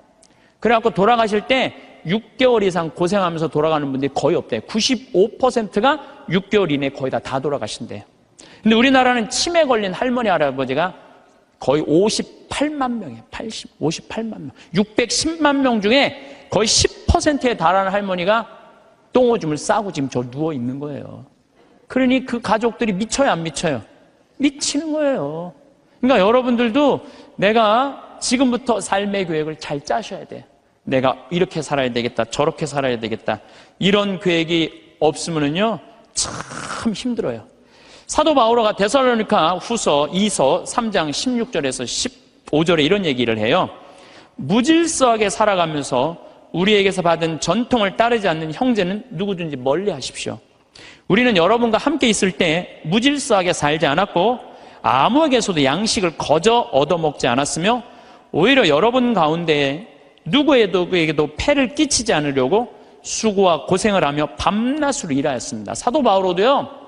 A: 그래갖고 돌아가실 때 6개월 이상 고생하면서 돌아가는 분들이 거의 없대요. 95%가 6개월 이내에 거의 다 돌아가신대요. 근데 우리나라는 치매 걸린 할머니, 할아버지가 거의 58만 명이에요. 58만 명. 610만 명 중에 거의 10%에 달하는 할머니가 똥오줌을 싸고 지금 저 누워 있는 거예요. 그러니 그 가족들이 미쳐요, 안 미쳐요? 미치는 거예요. 그러니까 여러분들도 내가 지금부터 삶의 계획을 잘 짜셔야 돼요. 내가 이렇게 살아야 되겠다, 저렇게 살아야 되겠다. 이런 계획이 없으면요, 참 힘들어요. 사도 바오로가 데살로니가 후서 2서 3장 16절에서 15절에 이런 얘기를 해요. 무질서하게 살아가면서 우리에게서 받은 전통을 따르지 않는 형제는 누구든지 멀리 하십시오. 우리는 여러분과 함께 있을 때 무질서하게 살지 않았고 아무에게서도 양식을 거저 얻어먹지 않았으며 오히려 여러분 가운데 누구에게도 폐를 끼치지 않으려고 수고와 고생을 하며 밤낮으로 일하였습니다. 사도 바오로도요,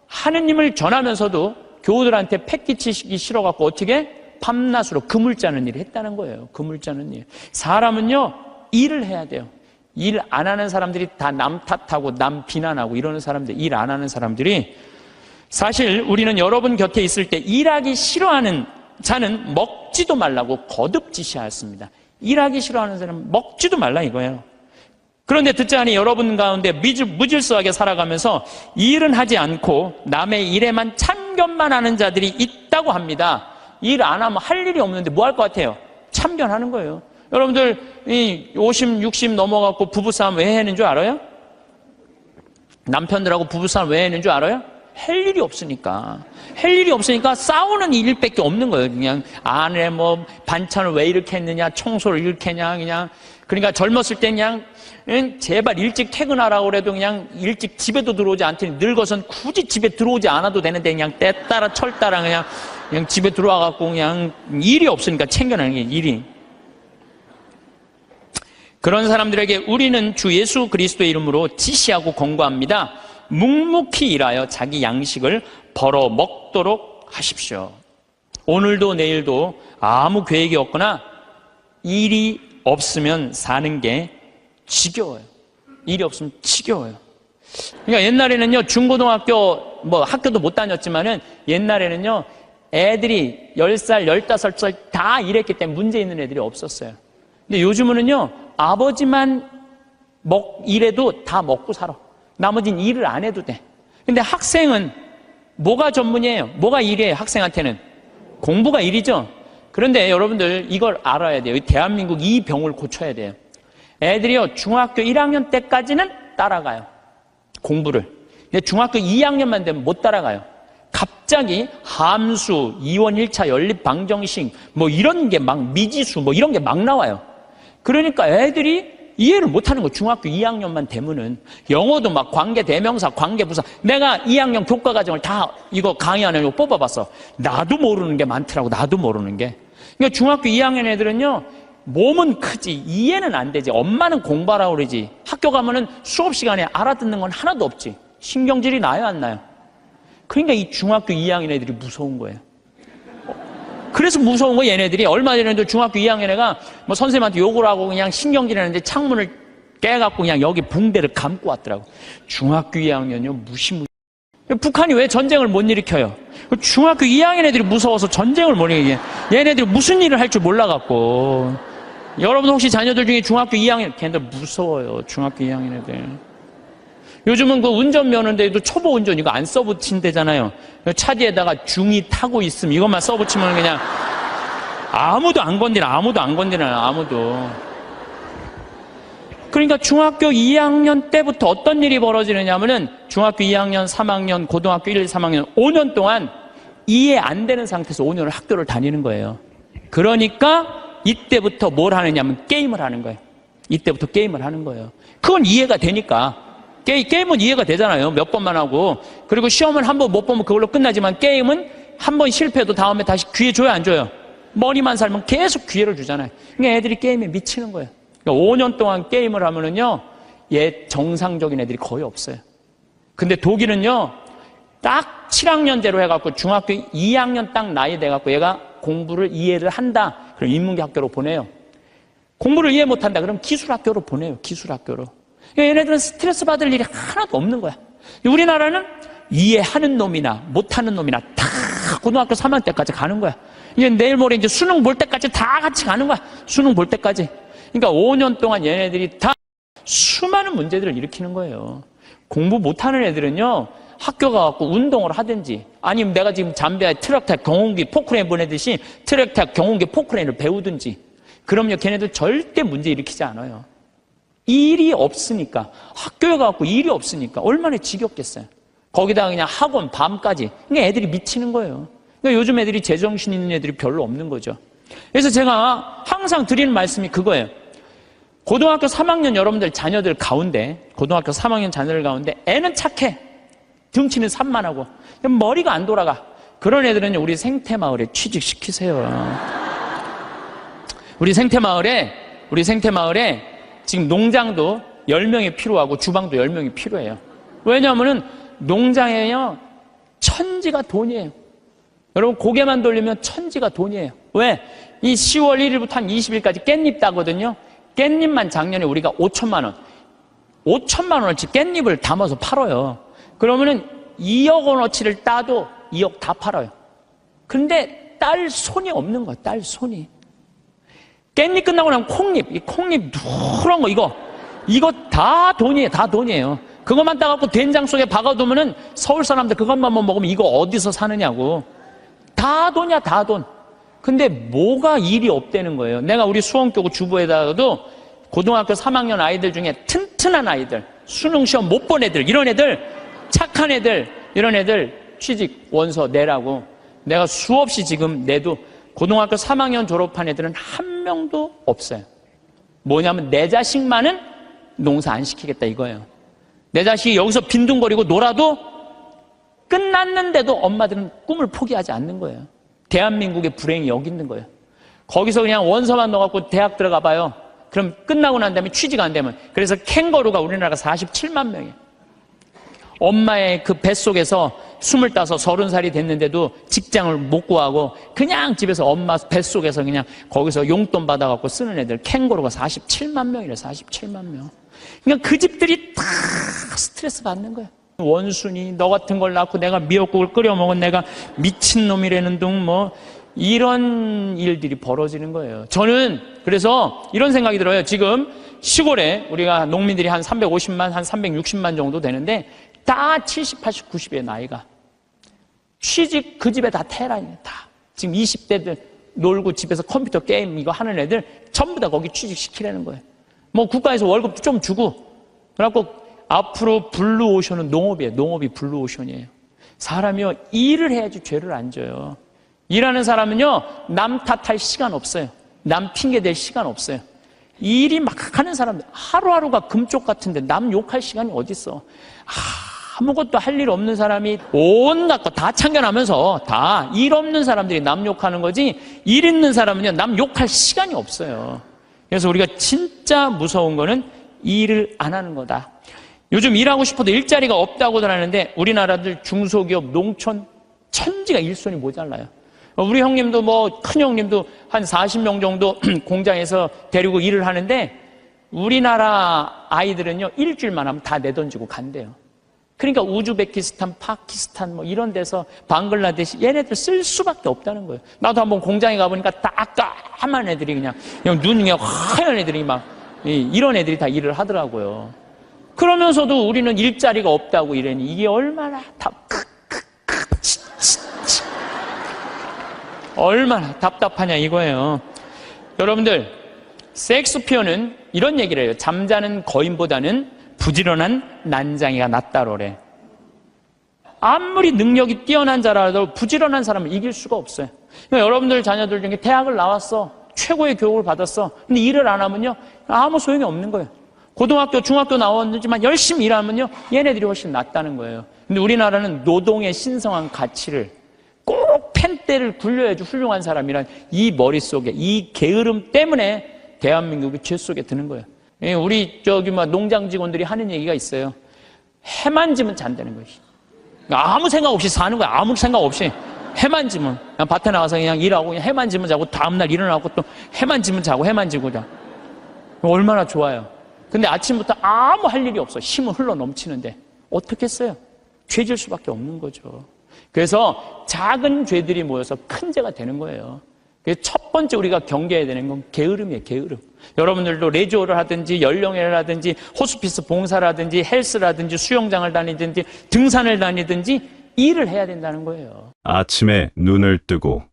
A: 하느님을 전하면서도 교우들한테 폐 끼치기 싫어갖고 어떻게? 밤낮으로 금을 짜는 일을 했다는 거예요. 금을 짜는 일. 사람은요, 일을 해야 돼요. 일 안 하는 사람들이 다 남 탓하고 남 비난하고 이러는 사람들, 일 안 하는 사람들이, 사실 우리는 여러분 곁에 있을 때 일하기 싫어하는 자는 먹지도 말라고 거듭지시하였습니다. 일하기 싫어하는 사람은 먹지도 말라 이거예요. 그런데 듣자니 여러분 가운데 무질서하게 살아가면서 일은 하지 않고 남의 일에만 참견만 하는 자들이 있다고 합니다. 일 안 하면 할 일이 없는데 뭐 할 것 같아요? 참견하는 거예요. 여러분들 50, 60 넘어갖고 부부싸움 왜 하는 줄 알아요? 남편들하고 부부싸움 왜 하는 줄 알아요? 할 일이 없으니까. 할 일이 없으니까 싸우는 일밖에 없는 거예요. 그냥 안에 뭐 반찬을 왜 이렇게 했느냐, 청소를 이렇게 했냐, 그냥 그러니까 젊었을 때 그냥 제발 일찍 퇴근하라고 그래도 그냥 일찍 집에도 들어오지 않더니 늙어선 굳이 집에 들어오지 않아도 되는데 그냥 때 따라 철 따라 그냥 집에 들어와갖고 그냥 일이 없으니까 챙겨내는 게 일이. 그런 사람들에게 우리는 주 예수 그리스도의 이름으로 지시하고 권고합니다. 묵묵히 일하여 자기 양식을 벌어 먹도록 하십시오. 오늘도 내일도 아무 계획이 없거나 일이 없으면 사는 게 지겨워요. 일이 없으면 지겨워요. 그러니까 옛날에는요, 중고등학교, 학교도 못 다녔지만은 옛날에는요, 애들이 10살, 15살 다 일했기 때문에 문제 있는 애들이 없었어요. 근데 요즘은요, 아버지만 일해도 다 먹고 살아. 나머지는 일을 안 해도 돼. 근데 학생은 뭐가 전문이에요? 뭐가 일이에요? 학생한테는 공부가 일이죠. 그런데 여러분들 이걸 알아야 돼요. 대한민국 이 병을 고쳐야 돼요. 애들이요, 중학교 1학년 때까지는 따라가요, 공부를. 근데 중학교 2학년만 되면 못 따라가요. 갑자기 함수, 2원 1차 연립 방정식 이런 게 막 미지수 이런 게 막 나와요. 그러니까 애들이 이해를 못하는 거예요. 중학교 2학년만 되면은. 영어도 막 관계 대명사, 관계 부사. 내가 2학년 교과 과정을 다 이거 강의하는 거 뽑아봤어. 나도 모르는 게 많더라고. 나도 모르는 게. 그러니까 중학교 2학년 애들은요, 몸은 크지 이해는 안 되지. 엄마는 공부하라고 그러지. 학교 가면은 수업 시간에 알아듣는 건 하나도 없지. 신경질이 나요, 안 나요? 그러니까 이 중학교 2학년 애들이 무서운 거예요. 그래서 무서운 거 얘네들이. 얼마 전에도 중학교 2학년 애가 선생님한테 욕을 하고 그냥 신경질 하는데 창문을 깨갖고 그냥 여기 붕대를 감고 왔더라고. 중학교 2학년이요, 무시무시. 북한이 왜 전쟁을 못 일으켜요? 중학교 2학년 애들이 무서워서 전쟁을 못 일으켜요. 얘네들이 무슨 일을 할 줄 몰라갖고. 여러분 혹시 자녀들 중에 중학교 2학년, 걔네들 무서워요, 중학교 2학년 애들. 요즘은 그 운전면허인데도 초보 운전 이거 안 써붙인대잖아요. 차 뒤에다가 중2 타고 있음 이것만 써붙이면 그냥 아무도 안 건드려. 그러니까 중학교 2학년 때부터 어떤 일이 벌어지느냐면은 중학교 2학년, 3학년, 고등학교 1, 3학년 5년 동안 이해 안 되는 상태에서 5년을 학교를 다니는 거예요. 그러니까 이때부터 뭘 하느냐면 게임을 하는 거예요. 이때부터 게임을 하는 거예요. 그건 이해가 되니까. 게임은 이해가 되잖아요. 몇 번만 하고. 그리고 시험을 한 번 못 보면 그걸로 끝나지만 게임은 한 번 실패해도 다음에 다시 기회 줘요, 안 줘요? 머리만 살면 계속 기회를 주잖아요. 그러니까 애들이 게임에 미치는 거예요. 그러니까 5년 동안 게임을 하면은요, 정상적인 애들이 거의 없어요. 근데 독일은요, 딱 7학년제로 해갖고 중학교 2학년 딱 나이 돼갖고 얘가 공부를 이해를 한다. 그럼 인문계 학교로 보내요. 공부를 이해 못한다. 그럼 기술학교로 보내요. 기술학교로. 얘네들은 스트레스 받을 일이 하나도 없는 거야. 우리나라는 이해하는 놈이나 못하는 놈이나 다 고등학교 3학년 때까지 가는 거야. 이제 내일 모레 이제 수능 볼 때까지 다 같이 가는 거야. 수능 볼 때까지. 그러니까 5년 동안 얘네들이 다 수많은 문제들을 일으키는 거예요. 공부 못하는 애들은요, 학교 가갖고 운동을 하든지, 아니면 내가 지금 잠비아에 트랙터 경운기 포크레인 보내듯이 트랙터 경운기 포크레인을 배우든지. 그럼요, 걔네들 절대 문제 일으키지 않아요. 일이 없으니까. 학교에 가갖고 일이 없으니까 얼마나 지겹겠어요. 거기다가 그냥 학원 밤까지. 그러니까 애들이 미치는 거예요. 그러니까 요즘 애들이 제정신 있는 애들이 별로 없는 거죠. 그래서 제가 항상 드리는 말씀이 그거예요. 고등학교 3학년 여러분들 자녀들 가운데, 고등학교 3학년 자녀들 가운데 애는 착해. 등치는 산만하고 머리가 안 돌아가. 그런 애들은 우리 생태마을에 취직시키세요. 우리 생태마을에 지금 농장도 10명이 필요하고 주방도 10명이 필요해요. 왜냐하면 농장에요, 천지가 돈이에요. 여러분 고개만 돌리면 천지가 돈이에요. 왜? 이 10월 1일부터 한 20일까지 깻잎 따거든요. 깻잎만 작년에 우리가 5천만 원어치 깻잎을 담아서 팔아요. 그러면은 2억 원어치를 따도 2억 다 팔아요. 근데 딸 손이 없는 거야, 딸 손이. 깻잎 끝나고 나면 콩잎, 이 콩잎 누런 거, 이거 다 돈이에요, 다 돈이에요. 그것만 따갖고 된장 속에 박아두면은 서울 사람들 그것만 먹으면 이거 어디서 사느냐고. 다 돈이야, 다 돈. 근데 뭐가 일이 없다는 거예요. 내가 우리 수원교구 주부에다가도 고등학교 3학년 아이들 중에 튼튼한 아이들, 수능 시험 못 본 애들, 이런 애들, 착한 애들, 이런 애들 취직 원서 내라고 내가 수없이 지금 내도 고등학교 3학년 졸업한 애들은 한 명도 없어요. 뭐냐면 내 자식만은 농사 안 시키겠다 이거예요. 내 자식이 여기서 빈둥거리고 놀아도 끝났는데도 엄마들은 꿈을 포기하지 않는 거예요. 대한민국의 불행이 여기 있는 거예요. 거기서 그냥 원서만 넣어갖고 대학 들어가 봐요. 그럼 끝나고 난 다음에 취직 안 되면. 그래서 캥거루가 우리나라가 47만 명이에요. 엄마의 그 뱃속에서 25, 30살이 됐는데도 직장을 못 구하고 그냥 집에서 엄마 뱃속에서 그냥 거기서 용돈 받아갖고 쓰는 애들 캥거루가 47만 명이래. 47만 명. 그러니까 그 집들이 다 스트레스 받는 거예요. 원순이 너 같은 걸 낳고 내가 미역국을 끓여 먹은 내가 미친놈이라는 둥 뭐 이런 일들이 벌어지는 거예요. 저는 그래서 이런 생각이 들어요. 지금 시골에 우리가 농민들이 한 350만, 한 360만 정도 되는데 다 70, 80, 90의 나이가. 취직 그 집에 다 테란이에요. 다. 지금 20대들 놀고 집에서 컴퓨터 게임 이거 하는 애들 전부 다 거기 취직시키라는 거예요. 뭐 국가에서 월급도 좀 주고. 그래갖고 앞으로 블루오션은 농업이에요. 농업이 블루오션이에요. 사람이요, 일을 해야지 죄를 안 져요. 일하는 사람은요, 남 탓할 시간 없어요. 남 핑계 댈 시간 없어요. 일이 막 하는 사람, 하루하루가 금쪽 같은데 남 욕할 시간이 어딨어. 아무것도 할 일 없는 사람이 온갖 거 다 참견하면서 다 일 없는 사람들이 남 욕하는 거지, 일 있는 사람은요, 남 욕할 시간이 없어요. 그래서 우리가 진짜 무서운 거는 일을 안 하는 거다. 요즘 일하고 싶어도 일자리가 없다고들 하는데 우리나라들 중소기업, 농촌 천지가 일손이 모자라요. 우리 형님도 뭐 큰 형님도 한 40명 정도 공장에서 데리고 일을 하는데 우리나라 아이들은요 일주일만 하면 다 내던지고 간대요. 그러니까 우즈베키스탄, 파키스탄 뭐 이런 데서 방글라데시 얘네들 쓸 수밖에 없다는 거예요. 나도 한번 공장에 가보니까 딱 까만 애들이 그냥 눈이 그냥 하얀 애들이 막 이런 애들이 다 일을 하더라고요. 그러면서도 우리는 일자리가 없다고 이러니 이게 얼마나 얼마나 답답하냐 이거예요. 여러분들, 섹스피어는 이런 얘기를 해요. 잠자는 거인보다는 부지런한 난장이가 낫다로래. 아무리 능력이 뛰어난 자라도 부지런한 사람을 이길 수가 없어요. 그러니까 여러분들 자녀들 중에 대학을 나왔어. 최고의 교육을 받았어. 근데 일을 안 하면요 아무 소용이 없는 거예요. 고등학교, 중학교 나왔지만 열심히 일하면요 얘네들이 훨씬 낫다는 거예요. 근데 우리나라는 노동의 신성한 가치를 꼭 펜대를 굴려야지 훌륭한 사람이란 이 머릿속에 이 게으름 때문에 대한민국이 죄 속에 드는 거예요. 우리 농장 직원들이 하는 얘기가 있어요. 해만 지면 잔다는 거예요. 아무 생각 없이 사는 거야. 아무 생각 없이 해만 지면 그냥 밭에 나가서 그냥 일하고 그냥 해만 지면 자고 다음날 일어나고 또 해만 지면 자고 해만 지고 자. 얼마나 좋아요. 근데 아침부터 아무 할 일이 없어. 힘은 흘러 넘치는데 어떻게 했어요? 죄질 수밖에 없는 거죠. 그래서 작은 죄들이 모여서 큰 죄가 되는 거예요. 그래서 첫 번째 우리가 경계해야 되는 건 게으름이에요. 게으름. 여러분들도 레저를 하든지 연령회를 하든지 호스피스 봉사라든지 헬스라든지 수영장을 다니든지 등산을 다니든지 일을 해야 된다는 거예요.
B: 아침에 눈을 뜨고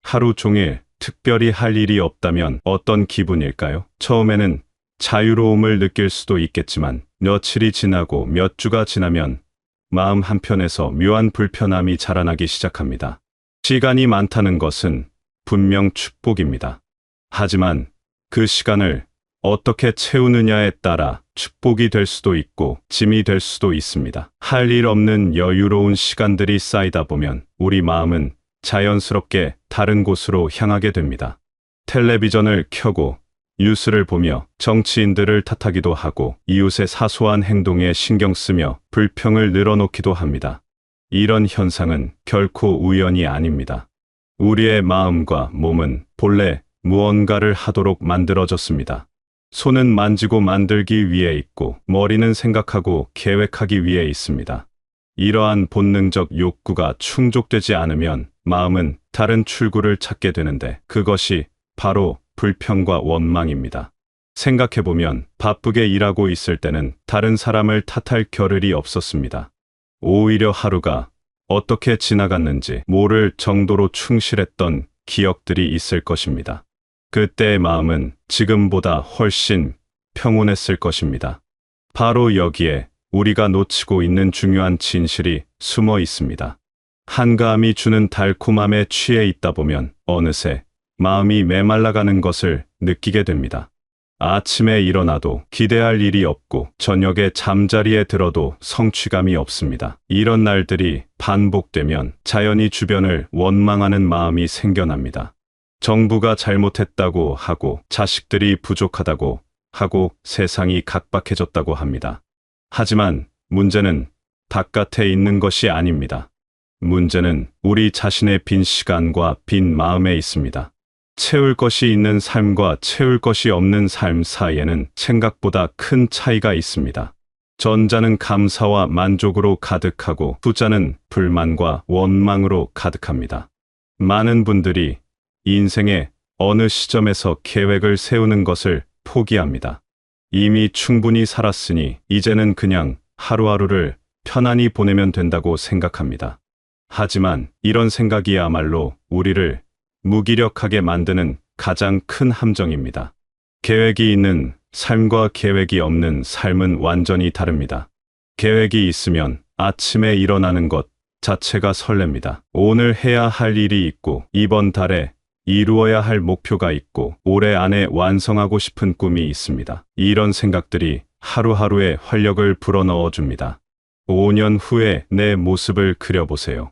B: 하루 종일 특별히 할 일이 없다면 어떤 기분일까요? 처음에는 자유로움을 느낄 수도 있겠지만 며칠이 지나고 몇 주가 지나면 마음 한편에서 묘한 불편함이 자라나기 시작합니다. 시간이 많다는 것은 분명 축복입니다. 하지만 그 시간을 어떻게 채우느냐에 따라 축복이 될 수도 있고 짐이 될 수도 있습니다. 할 일 없는 여유로운 시간들이 쌓이다 보면 우리 마음은 자연스럽게 다른 곳으로 향하게 됩니다. 텔레비전을 켜고 뉴스를 보며 정치인들을 탓하기도 하고 이웃의 사소한 행동에 신경 쓰며 불평을 늘어놓기도 합니다. 이런 현상은 결코 우연이 아닙니다. 우리의 마음과 몸은 본래 무언가를 하도록 만들어졌습니다. 손은 만지고 만들기 위해 있고 머리는 생각하고 계획하기 위해 있습니다. 이러한 본능적 욕구가 충족되지 않으면 마음은 다른 출구를 찾게 되는데 그것이 바로 불평과 원망입니다. 생각해보면 바쁘게 일하고 있을 때는 다른 사람을 탓할 겨를이 없었습니다. 오히려 하루가 어떻게 지나갔는지 모를 정도로 충실했던 기억들이 있을 것입니다. 그때의 마음은 지금보다 훨씬 평온했을 것입니다. 바로 여기에 우리가 놓치고 있는 중요한 진실이 숨어 있습니다. 한가함이 주는 달콤함에 취해 있다 보면 어느새 마음이 메말라가는 것을 느끼게 됩니다. 아침에 일어나도 기대할 일이 없고 저녁에 잠자리에 들어도 성취감이 없습니다. 이런 날들이 반복되면 자연히 주변을 원망하는 마음이 생겨납니다. 정부가 잘못했다고 하고 자식들이 부족하다고 하고 세상이 각박해졌다고 합니다. 하지만 문제는 바깥에 있는 것이 아닙니다. 문제는 우리 자신의 빈 시간과 빈 마음에 있습니다. 채울 것이 있는 삶과 채울 것이 없는 삶 사이에는 생각보다 큰 차이가 있습니다. 전자는 감사와 만족으로 가득하고 후자는 불만과 원망으로 가득합니다. 많은 분들이 인생의 어느 시점에서 계획을 세우는 것을 포기합니다. 이미 충분히 살았으니 이제는 그냥 하루하루를 편안히 보내면 된다고 생각합니다. 하지만 이런 생각이야말로 우리를 무기력하게 만드는 가장 큰 함정입니다. 계획이 있는 삶과 계획이 없는 삶은 완전히 다릅니다. 계획이 있으면 아침에 일어나는 것 자체가 설렙니다. 오늘 해야 할 일이 있고 이번 달에 이루어야 할 목표가 있고 올해 안에 완성하고 싶은 꿈이 있습니다. 이런 생각들이 하루하루에 활력을 불어넣어 줍니다. 5년 후에 내 모습을 그려보세요.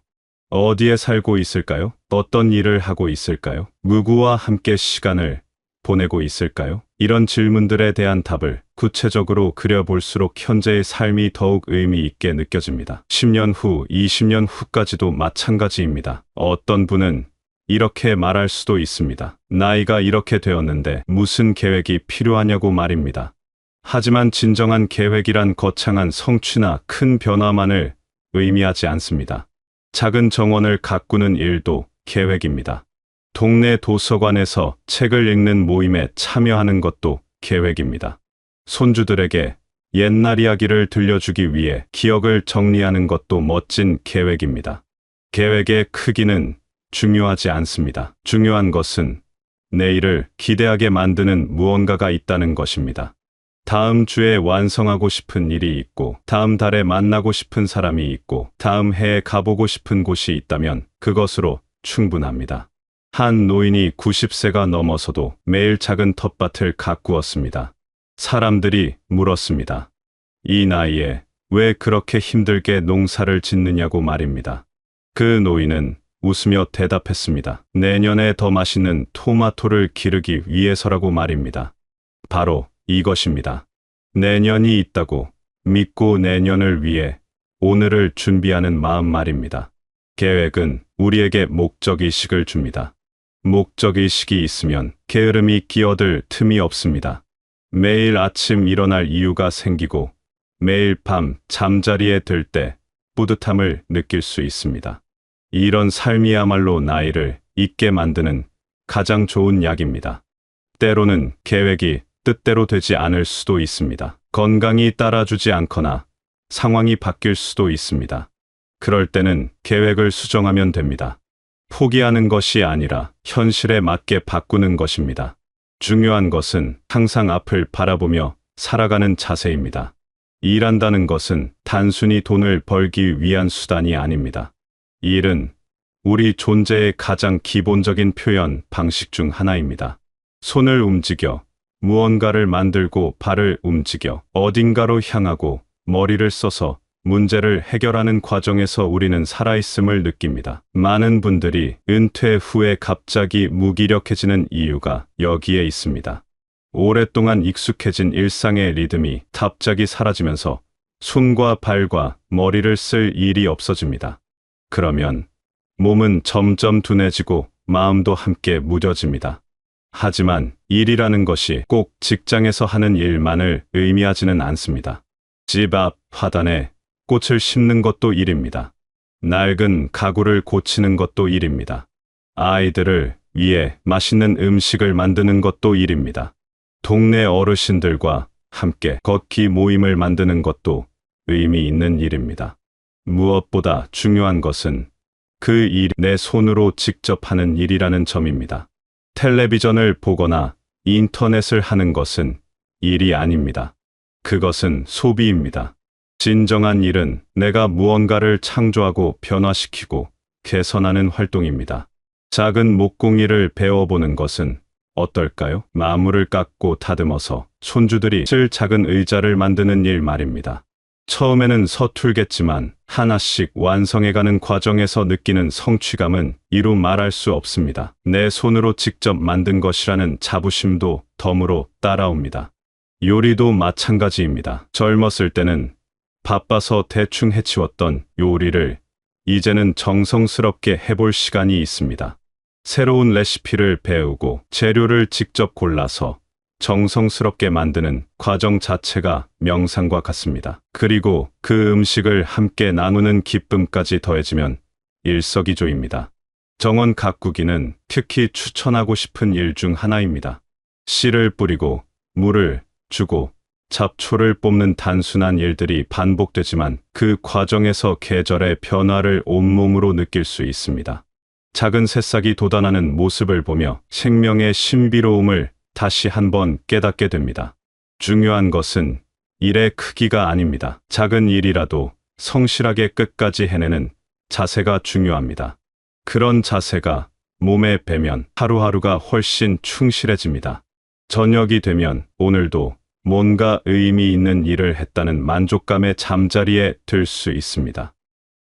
B: 어디에 살고 있을까요? 어떤 일을 하고 있을까요? 누구와 함께 시간을 보내고 있을까요? 이런 질문들에 대한 답을 구체적으로 그려볼수록 현재의 삶이 더욱 의미 있게 느껴집니다. 10년 후, 20년 후까지도 마찬가지입니다. 어떤 분은 이렇게 말할 수도 있습니다. 나이가 이렇게 되었는데 무슨 계획이 필요하냐고 말입니다. 하지만 진정한 계획이란 거창한 성취나 큰 변화만을 의미하지 않습니다. 작은 정원을 가꾸는 일도 계획입니다. 동네 도서관에서 책을 읽는 모임에 참여하는 것도 계획입니다. 손주들에게 옛날 이야기를 들려주기 위해 기억을 정리하는 것도 멋진 계획입니다. 계획의 크기는 중요하지 않습니다. 중요한 것은 내일을 기대하게 만드는 무언가가 있다는 것입니다. 다음 주에 완성하고 싶은 일이 있고, 다음 달에 만나고 싶은 사람이 있고, 다음 해에 가보고 싶은 곳이 있다면 그것으로 충분합니다. 한 노인이 90세가 넘어서도 매일 작은 텃밭을 가꾸었습니다. 사람들이 물었습니다. 이 나이에 왜 그렇게 힘들게 농사를 짓느냐고 말입니다. 그 노인은 웃으며 대답했습니다. 내년에 더 맛있는 토마토를 기르기 위해서라고 말입니다. 바로 이것입니다. 내년이 있다고 믿고 내년을 위해 오늘을 준비하는 마음 말입니다. 계획은 우리에게 목적의식을 줍니다. 목적의식이 있으면 게으름이 끼어들 틈이 없습니다. 매일 아침 일어날 이유가 생기고 매일 밤 잠자리에 들 때 뿌듯함을 느낄 수 있습니다. 이런 삶이야말로 나이를 잊게 만드는 가장 좋은 약입니다. 때로는 계획이 뜻대로 되지 않을 수도 있습니다. 건강이 따라주지 않거나 상황이 바뀔 수도 있습니다. 그럴 때는 계획을 수정하면 됩니다. 포기하는 것이 아니라 현실에 맞게 바꾸는 것입니다. 중요한 것은 항상 앞을 바라보며 살아가는 자세입니다. 일한다는 것은 단순히 돈을 벌기 위한 수단이 아닙니다. 일은 우리 존재의 가장 기본적인 표현 방식 중 하나입니다. 손을 움직여 무언가를 만들고 발을 움직여 어딘가로 향하고 머리를 써서 문제를 해결하는 과정에서 우리는 살아있음을 느낍니다. 많은 분들이 은퇴 후에 갑자기 무기력해지는 이유가 여기에 있습니다. 오랫동안 익숙해진 일상의 리듬이 갑자기 사라지면서 손과 발과 머리를 쓸 일이 없어집니다. 그러면 몸은 점점 둔해지고 마음도 함께 무뎌집니다. 하지만 일이라는 것이 꼭 직장에서 하는 일만을 의미하지는 않습니다. 집 앞 화단에 꽃을 심는 것도 일입니다. 낡은 가구를 고치는 것도 일입니다. 아이들을 위해 맛있는 음식을 만드는 것도 일입니다. 동네 어르신들과 함께 걷기 모임을 만드는 것도 의미 있는 일입니다. 무엇보다 중요한 것은 그 일이 내 손으로 직접 하는 일이라는 점입니다. 텔레비전을 보거나 인터넷을 하는 것은 일이 아닙니다. 그것은 소비입니다. 진정한 일은 내가 무언가를 창조하고 변화시키고 개선하는 활동입니다. 작은 목공일을 배워보는 것은 어떨까요? 나무를 깎고 다듬어서 손주들이 쓸 작은 의자를 만드는 일 말입니다. 처음에는 서툴겠지만 하나씩 완성해가는 과정에서 느끼는 성취감은 이루 말할 수 없습니다. 내 손으로 직접 만든 것이라는 자부심도 덤으로 따라옵니다. 요리도 마찬가지입니다. 젊었을 때는 바빠서 대충 해치웠던 요리를 이제는 정성스럽게 해볼 시간이 있습니다. 새로운 레시피를 배우고 재료를 직접 골라서 정성스럽게 만드는 과정 자체가 명상과 같습니다. 그리고 그 음식을 함께 나누는 기쁨까지 더해지면 일석이조입니다. 정원 가꾸기는 특히 추천하고 싶은 일 중 하나입니다. 씨를 뿌리고 물을 주고 잡초를 뽑는 단순한 일들이 반복되지만 그 과정에서 계절의 변화를 온몸으로 느낄 수 있습니다. 작은 새싹이 돋아나는 모습을 보며 생명의 신비로움을 다시 한번 깨닫게 됩니다. 중요한 것은 일의 크기가 아닙니다. 작은 일이라도 성실하게 끝까지 해내는 자세가 중요합니다. 그런 자세가 몸에 배면 하루하루가 훨씬 충실해집니다. 저녁이 되면 오늘도 뭔가 의미 있는 일을 했다는 만족감에 잠자리에 들 수 있습니다.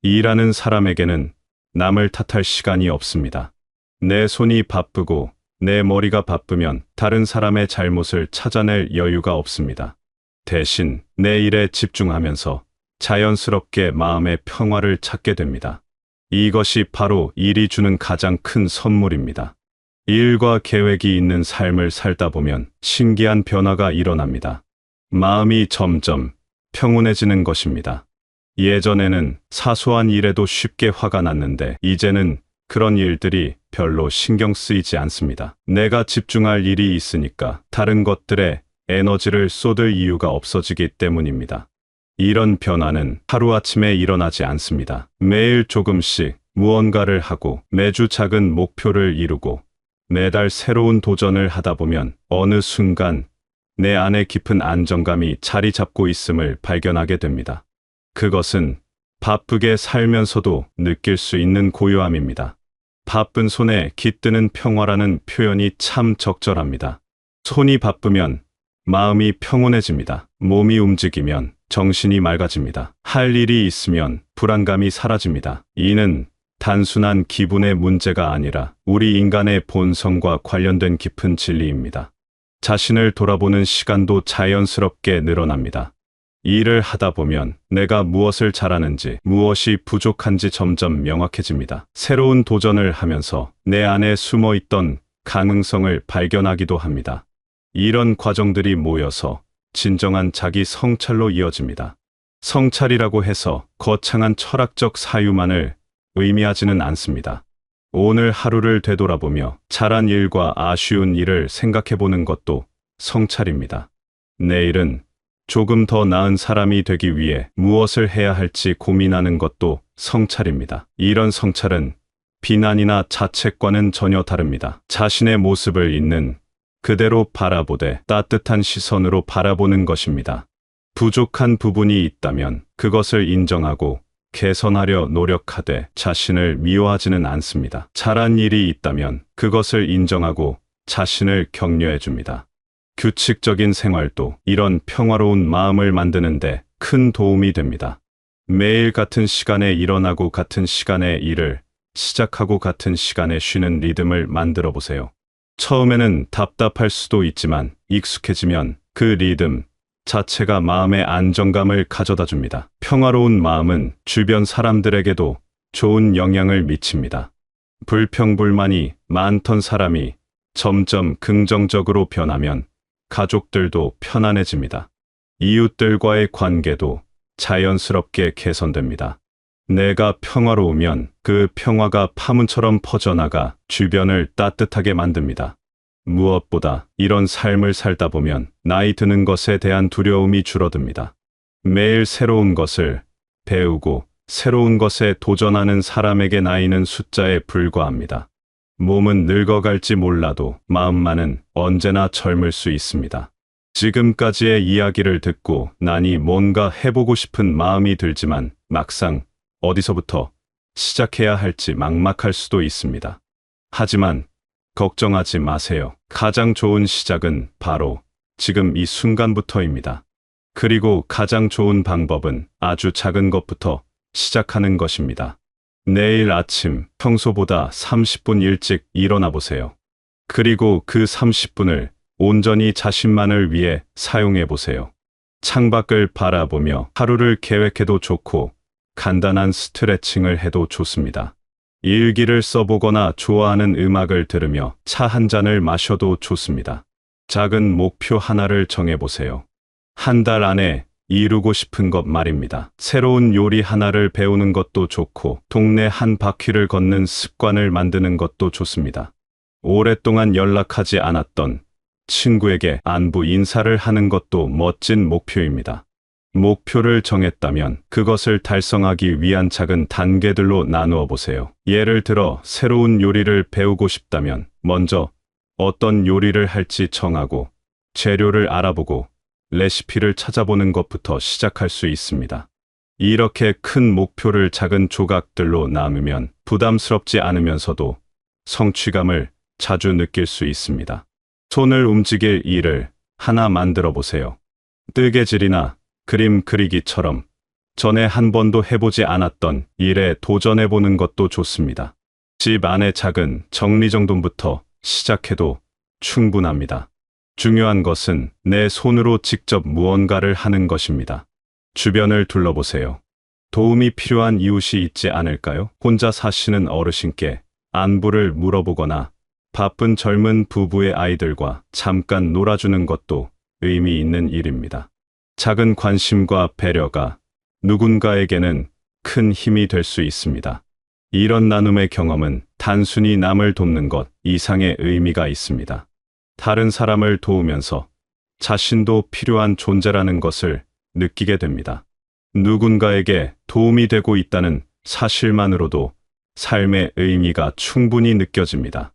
B: 일하는 사람에게는 남을 탓할 시간이 없습니다. 내 손이 바쁘고 내 머리가 바쁘면 다른 사람의 잘못을 찾아낼 여유가 없습니다. 대신 내 일에 집중하면서 자연스럽게 마음의 평화를 찾게 됩니다. 이것이 바로 일이 주는 가장 큰 선물입니다. 일과 계획이 있는 삶을 살다 보면 신기한 변화가 일어납니다. 마음이 점점 평온해지는 것입니다. 예전에는 사소한 일에도 쉽게 화가 났는데 이제는 그런 일들이 별로 신경 쓰이지 않습니다. 내가 집중할 일이 있으니까 다른 것들에 에너지를 쏟을 이유가 없어지기 때문입니다. 이런 변화는 하루아침에 일어나지 않습니다. 매일 조금씩 무언가를 하고 매주 작은 목표를 이루고 매달 새로운 도전을 하다 보면 어느 순간 내 안에 깊은 안정감이 자리 잡고 있음을 발견하게 됩니다. 그것은 바쁘게 살면서도 느낄 수 있는 고요함입니다. 바쁜 손에 깃드는 평화라는 표현이 참 적절합니다. 손이 바쁘면 마음이 평온해집니다. 몸이 움직이면 정신이 맑아집니다. 할 일이 있으면 불안감이 사라집니다. 이는 단순한 기분의 문제가 아니라 우리 인간의 본성과 관련된 깊은 진리입니다. 자신을 돌아보는 시간도 자연스럽게 늘어납니다. 일을 하다 보면 내가 무엇을 잘하는지, 무엇이 부족한지 점점 명확해집니다. 새로운 도전을 하면서 내 안에 숨어 있던 가능성을 발견하기도 합니다. 이런 과정들이 모여서 진정한 자기 성찰로 이어집니다. 성찰이라고 해서 거창한 철학적 사유만을 의미하지는 않습니다. 오늘 하루를 되돌아보며 잘한 일과 아쉬운 일을 생각해보는 것도 성찰입니다. 내일은 조금 더 나은 사람이 되기 위해 무엇을 해야 할지 고민하는 것도 성찰입니다. 이런 성찰은 비난이나 자책과는 전혀 다릅니다. 자신의 모습을 있는 그대로 바라보되 따뜻한 시선으로 바라보는 것입니다. 부족한 부분이 있다면 그것을 인정하고 개선하려 노력하되 자신을 미워하지는 않습니다. 잘한 일이 있다면 그것을 인정하고 자신을 격려해 줍니다. 규칙적인 생활도 이런 평화로운 마음을 만드는데 큰 도움이 됩니다. 매일 같은 시간에 일어나고 같은 시간에 일을 시작하고 같은 시간에 쉬는 리듬을 만들어 보세요. 처음에는 답답할 수도 있지만 익숙해지면 그 리듬 자체가 마음의 안정감을 가져다 줍니다. 평화로운 마음은 주변 사람들에게도 좋은 영향을 미칩니다. 불평불만이 많던 사람이 점점 긍정적으로 변하면 가족들도 편안해집니다. 이웃들과의 관계도 자연스럽게 개선됩니다. 내가 평화로우면 그 평화가 파문처럼 퍼져나가 주변을 따뜻하게 만듭니다. 무엇보다 이런 삶을 살다 보면 나이 드는 것에 대한 두려움이 줄어듭니다. 매일 새로운 것을 배우고 새로운 것에 도전하는 사람에게 나이는 숫자에 불과합니다. 몸은 늙어갈지 몰라도 마음만은 언제나 젊을 수 있습니다. 지금까지의 이야기를 듣고 나니 뭔가 해보고 싶은 마음이 들지만 막상 어디서부터 시작해야 할지 막막할 수도 있습니다. 하지만 걱정하지 마세요. 가장 좋은 시작은 바로 지금 이 순간부터입니다. 그리고 가장 좋은 방법은 아주 작은 것부터 시작하는 것입니다. 내일 아침 평소보다 30분 일찍 일어나 보세요. 그리고 그 30분을 온전히 자신만을 위해 사용해 보세요. 창밖을 바라보며 하루를 계획해도 좋고 간단한 스트레칭을 해도 좋습니다. 일기를 써보거나 좋아하는 음악을 들으며 차 한 잔을 마셔도 좋습니다. 작은 목표 하나를 정해보세요. 한 달 안에 이루고 싶은 것 말입니다. 새로운 요리 하나를 배우는 것도 좋고 동네 한 바퀴를 걷는 습관을 만드는 것도 좋습니다. 오랫동안 연락하지 않았던 친구에게 안부 인사를 하는 것도 멋진 목표입니다. 목표를 정했다면 그것을 달성하기 위한 작은 단계들로 나누어 보세요. 예를 들어 새로운 요리를 배우고 싶다면 먼저 어떤 요리를 할지 정하고 재료를 알아보고 레시피를 찾아보는 것부터 시작할 수 있습니다. 이렇게 큰 목표를 작은 조각들로 나누면 부담스럽지 않으면서도 성취감을 자주 느낄 수 있습니다. 손을 움직일 일을 하나 만들어 보세요. 뜨개질이나 그림 그리기처럼 전에 한 번도 해보지 않았던 일에 도전해 보는 것도 좋습니다. 집 안의 작은 정리정돈부터 시작해도 충분합니다. 중요한 것은 내 손으로 직접 무언가를 하는 것입니다. 주변을 둘러보세요. 도움이 필요한 이웃이 있지 않을까요? 혼자 사시는 어르신께 안부를 물어보거나 바쁜 젊은 부부의 아이들과 잠깐 놀아주는 것도 의미 있는 일입니다. 작은 관심과 배려가 누군가에게는 큰 힘이 될 수 있습니다. 이런 나눔의 경험은 단순히 남을 돕는 것 이상의 의미가 있습니다. 다른 사람을 도우면서 자신도 필요한 존재라는 것을 느끼게 됩니다. 누군가에게 도움이 되고 있다는 사실만으로도 삶의 의미가 충분히 느껴집니다.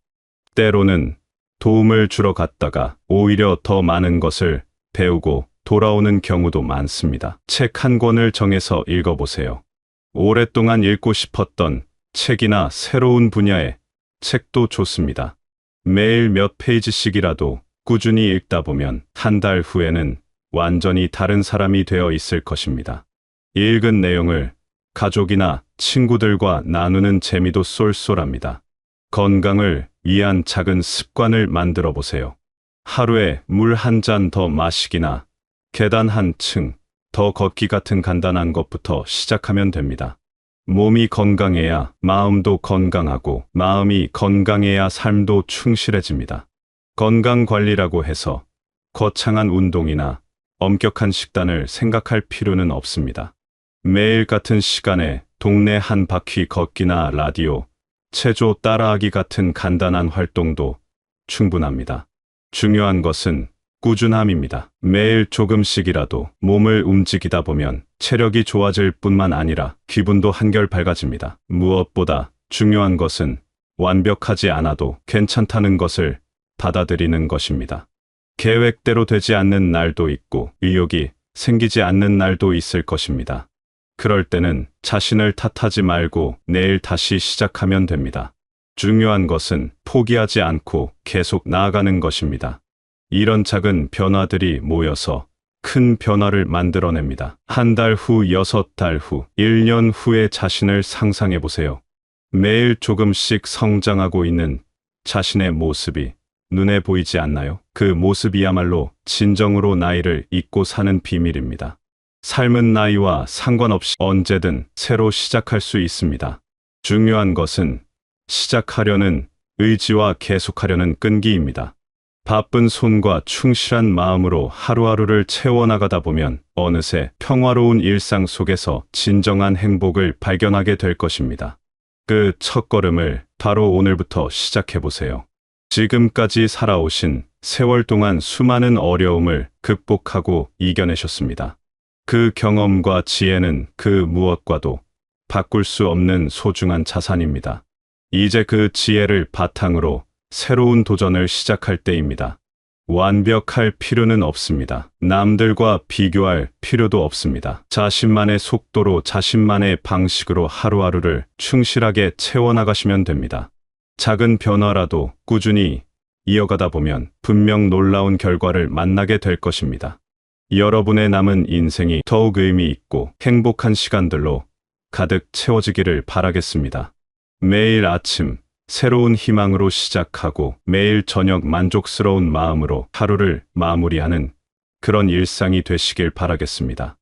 B: 때로는 도움을 주러 갔다가 오히려 더 많은 것을 배우고 돌아오는 경우도 많습니다. 책 한 권을 정해서 읽어보세요. 오랫동안 읽고 싶었던 책이나 새로운 분야의 책도 좋습니다. 매일 몇 페이지씩이라도 꾸준히 읽다 보면 한 달 후에는 완전히 다른 사람이 되어 있을 것입니다. 읽은 내용을 가족이나 친구들과 나누는 재미도 쏠쏠합니다. 건강을 위한 작은 습관을 만들어 보세요. 하루에 물 한 잔 더 마시기나 계단 한 층 더 걷기 같은 간단한 것부터 시작하면 됩니다. 몸이 건강해야 마음도 건강하고 마음이 건강해야 삶도 충실해집니다. 건강관리라고 해서 거창한 운동이나 엄격한 식단을 생각할 필요는 없습니다. 매일 같은 시간에 동네 한 바퀴 걷기나 라디오, 체조 따라하기 같은 간단한 활동도 충분합니다. 중요한 것은 꾸준함입니다. 매일 조금씩이라도 몸을 움직이다 보면 체력이 좋아질 뿐만 아니라 기분도 한결 밝아집니다. 무엇보다 중요한 것은 완벽하지 않아도 괜찮다는 것을 받아들이는 것입니다. 계획대로 되지 않는 날도 있고 의욕이 생기지 않는 날도 있을 것입니다. 그럴 때는 자신을 탓하지 말고 내일 다시 시작하면 됩니다. 중요한 것은 포기하지 않고 계속 나아가는 것입니다. 이런 작은 변화들이 모여서 큰 변화를 만들어냅니다. 한 달 후, 6달 후, 1년 후의 자신을 상상해 보세요. 매일 조금씩 성장하고 있는 자신의 모습이 눈에 보이지 않나요? 그 모습이야말로 진정으로 나이를 잊고 사는 비밀입니다. 삶은 나이와 상관없이 언제든 새로 시작할 수 있습니다. 중요한 것은 시작하려는 의지와 계속하려는 끈기입니다. 바쁜 손과 충실한 마음으로 하루하루를 채워나가다 보면 어느새 평화로운 일상 속에서 진정한 행복을 발견하게 될 것입니다. 그 첫걸음을 바로 오늘부터 시작해보세요. 지금까지 살아오신 세월 동안 수많은 어려움을 극복하고 이겨내셨습니다. 그 경험과 지혜는 그 무엇과도 바꿀 수 없는 소중한 자산입니다. 이제 그 지혜를 바탕으로 새로운 도전을 시작할 때입니다. 완벽할 필요는 없습니다. 남들과 비교할 필요도 없습니다. 자신만의 속도로 자신만의 방식으로 하루하루를 충실하게 채워나가시면 됩니다. 작은 변화라도 꾸준히 이어가다 보면 분명 놀라운 결과를 만나게 될 것입니다. 여러분의 남은 인생이 더욱 의미 있고 행복한 시간들로 가득 채워지기를 바라겠습니다. 매일 아침 새로운 희망으로 시작하고 매일 저녁 만족스러운 마음으로 하루를 마무리하는 그런 일상이 되시길 바라겠습니다.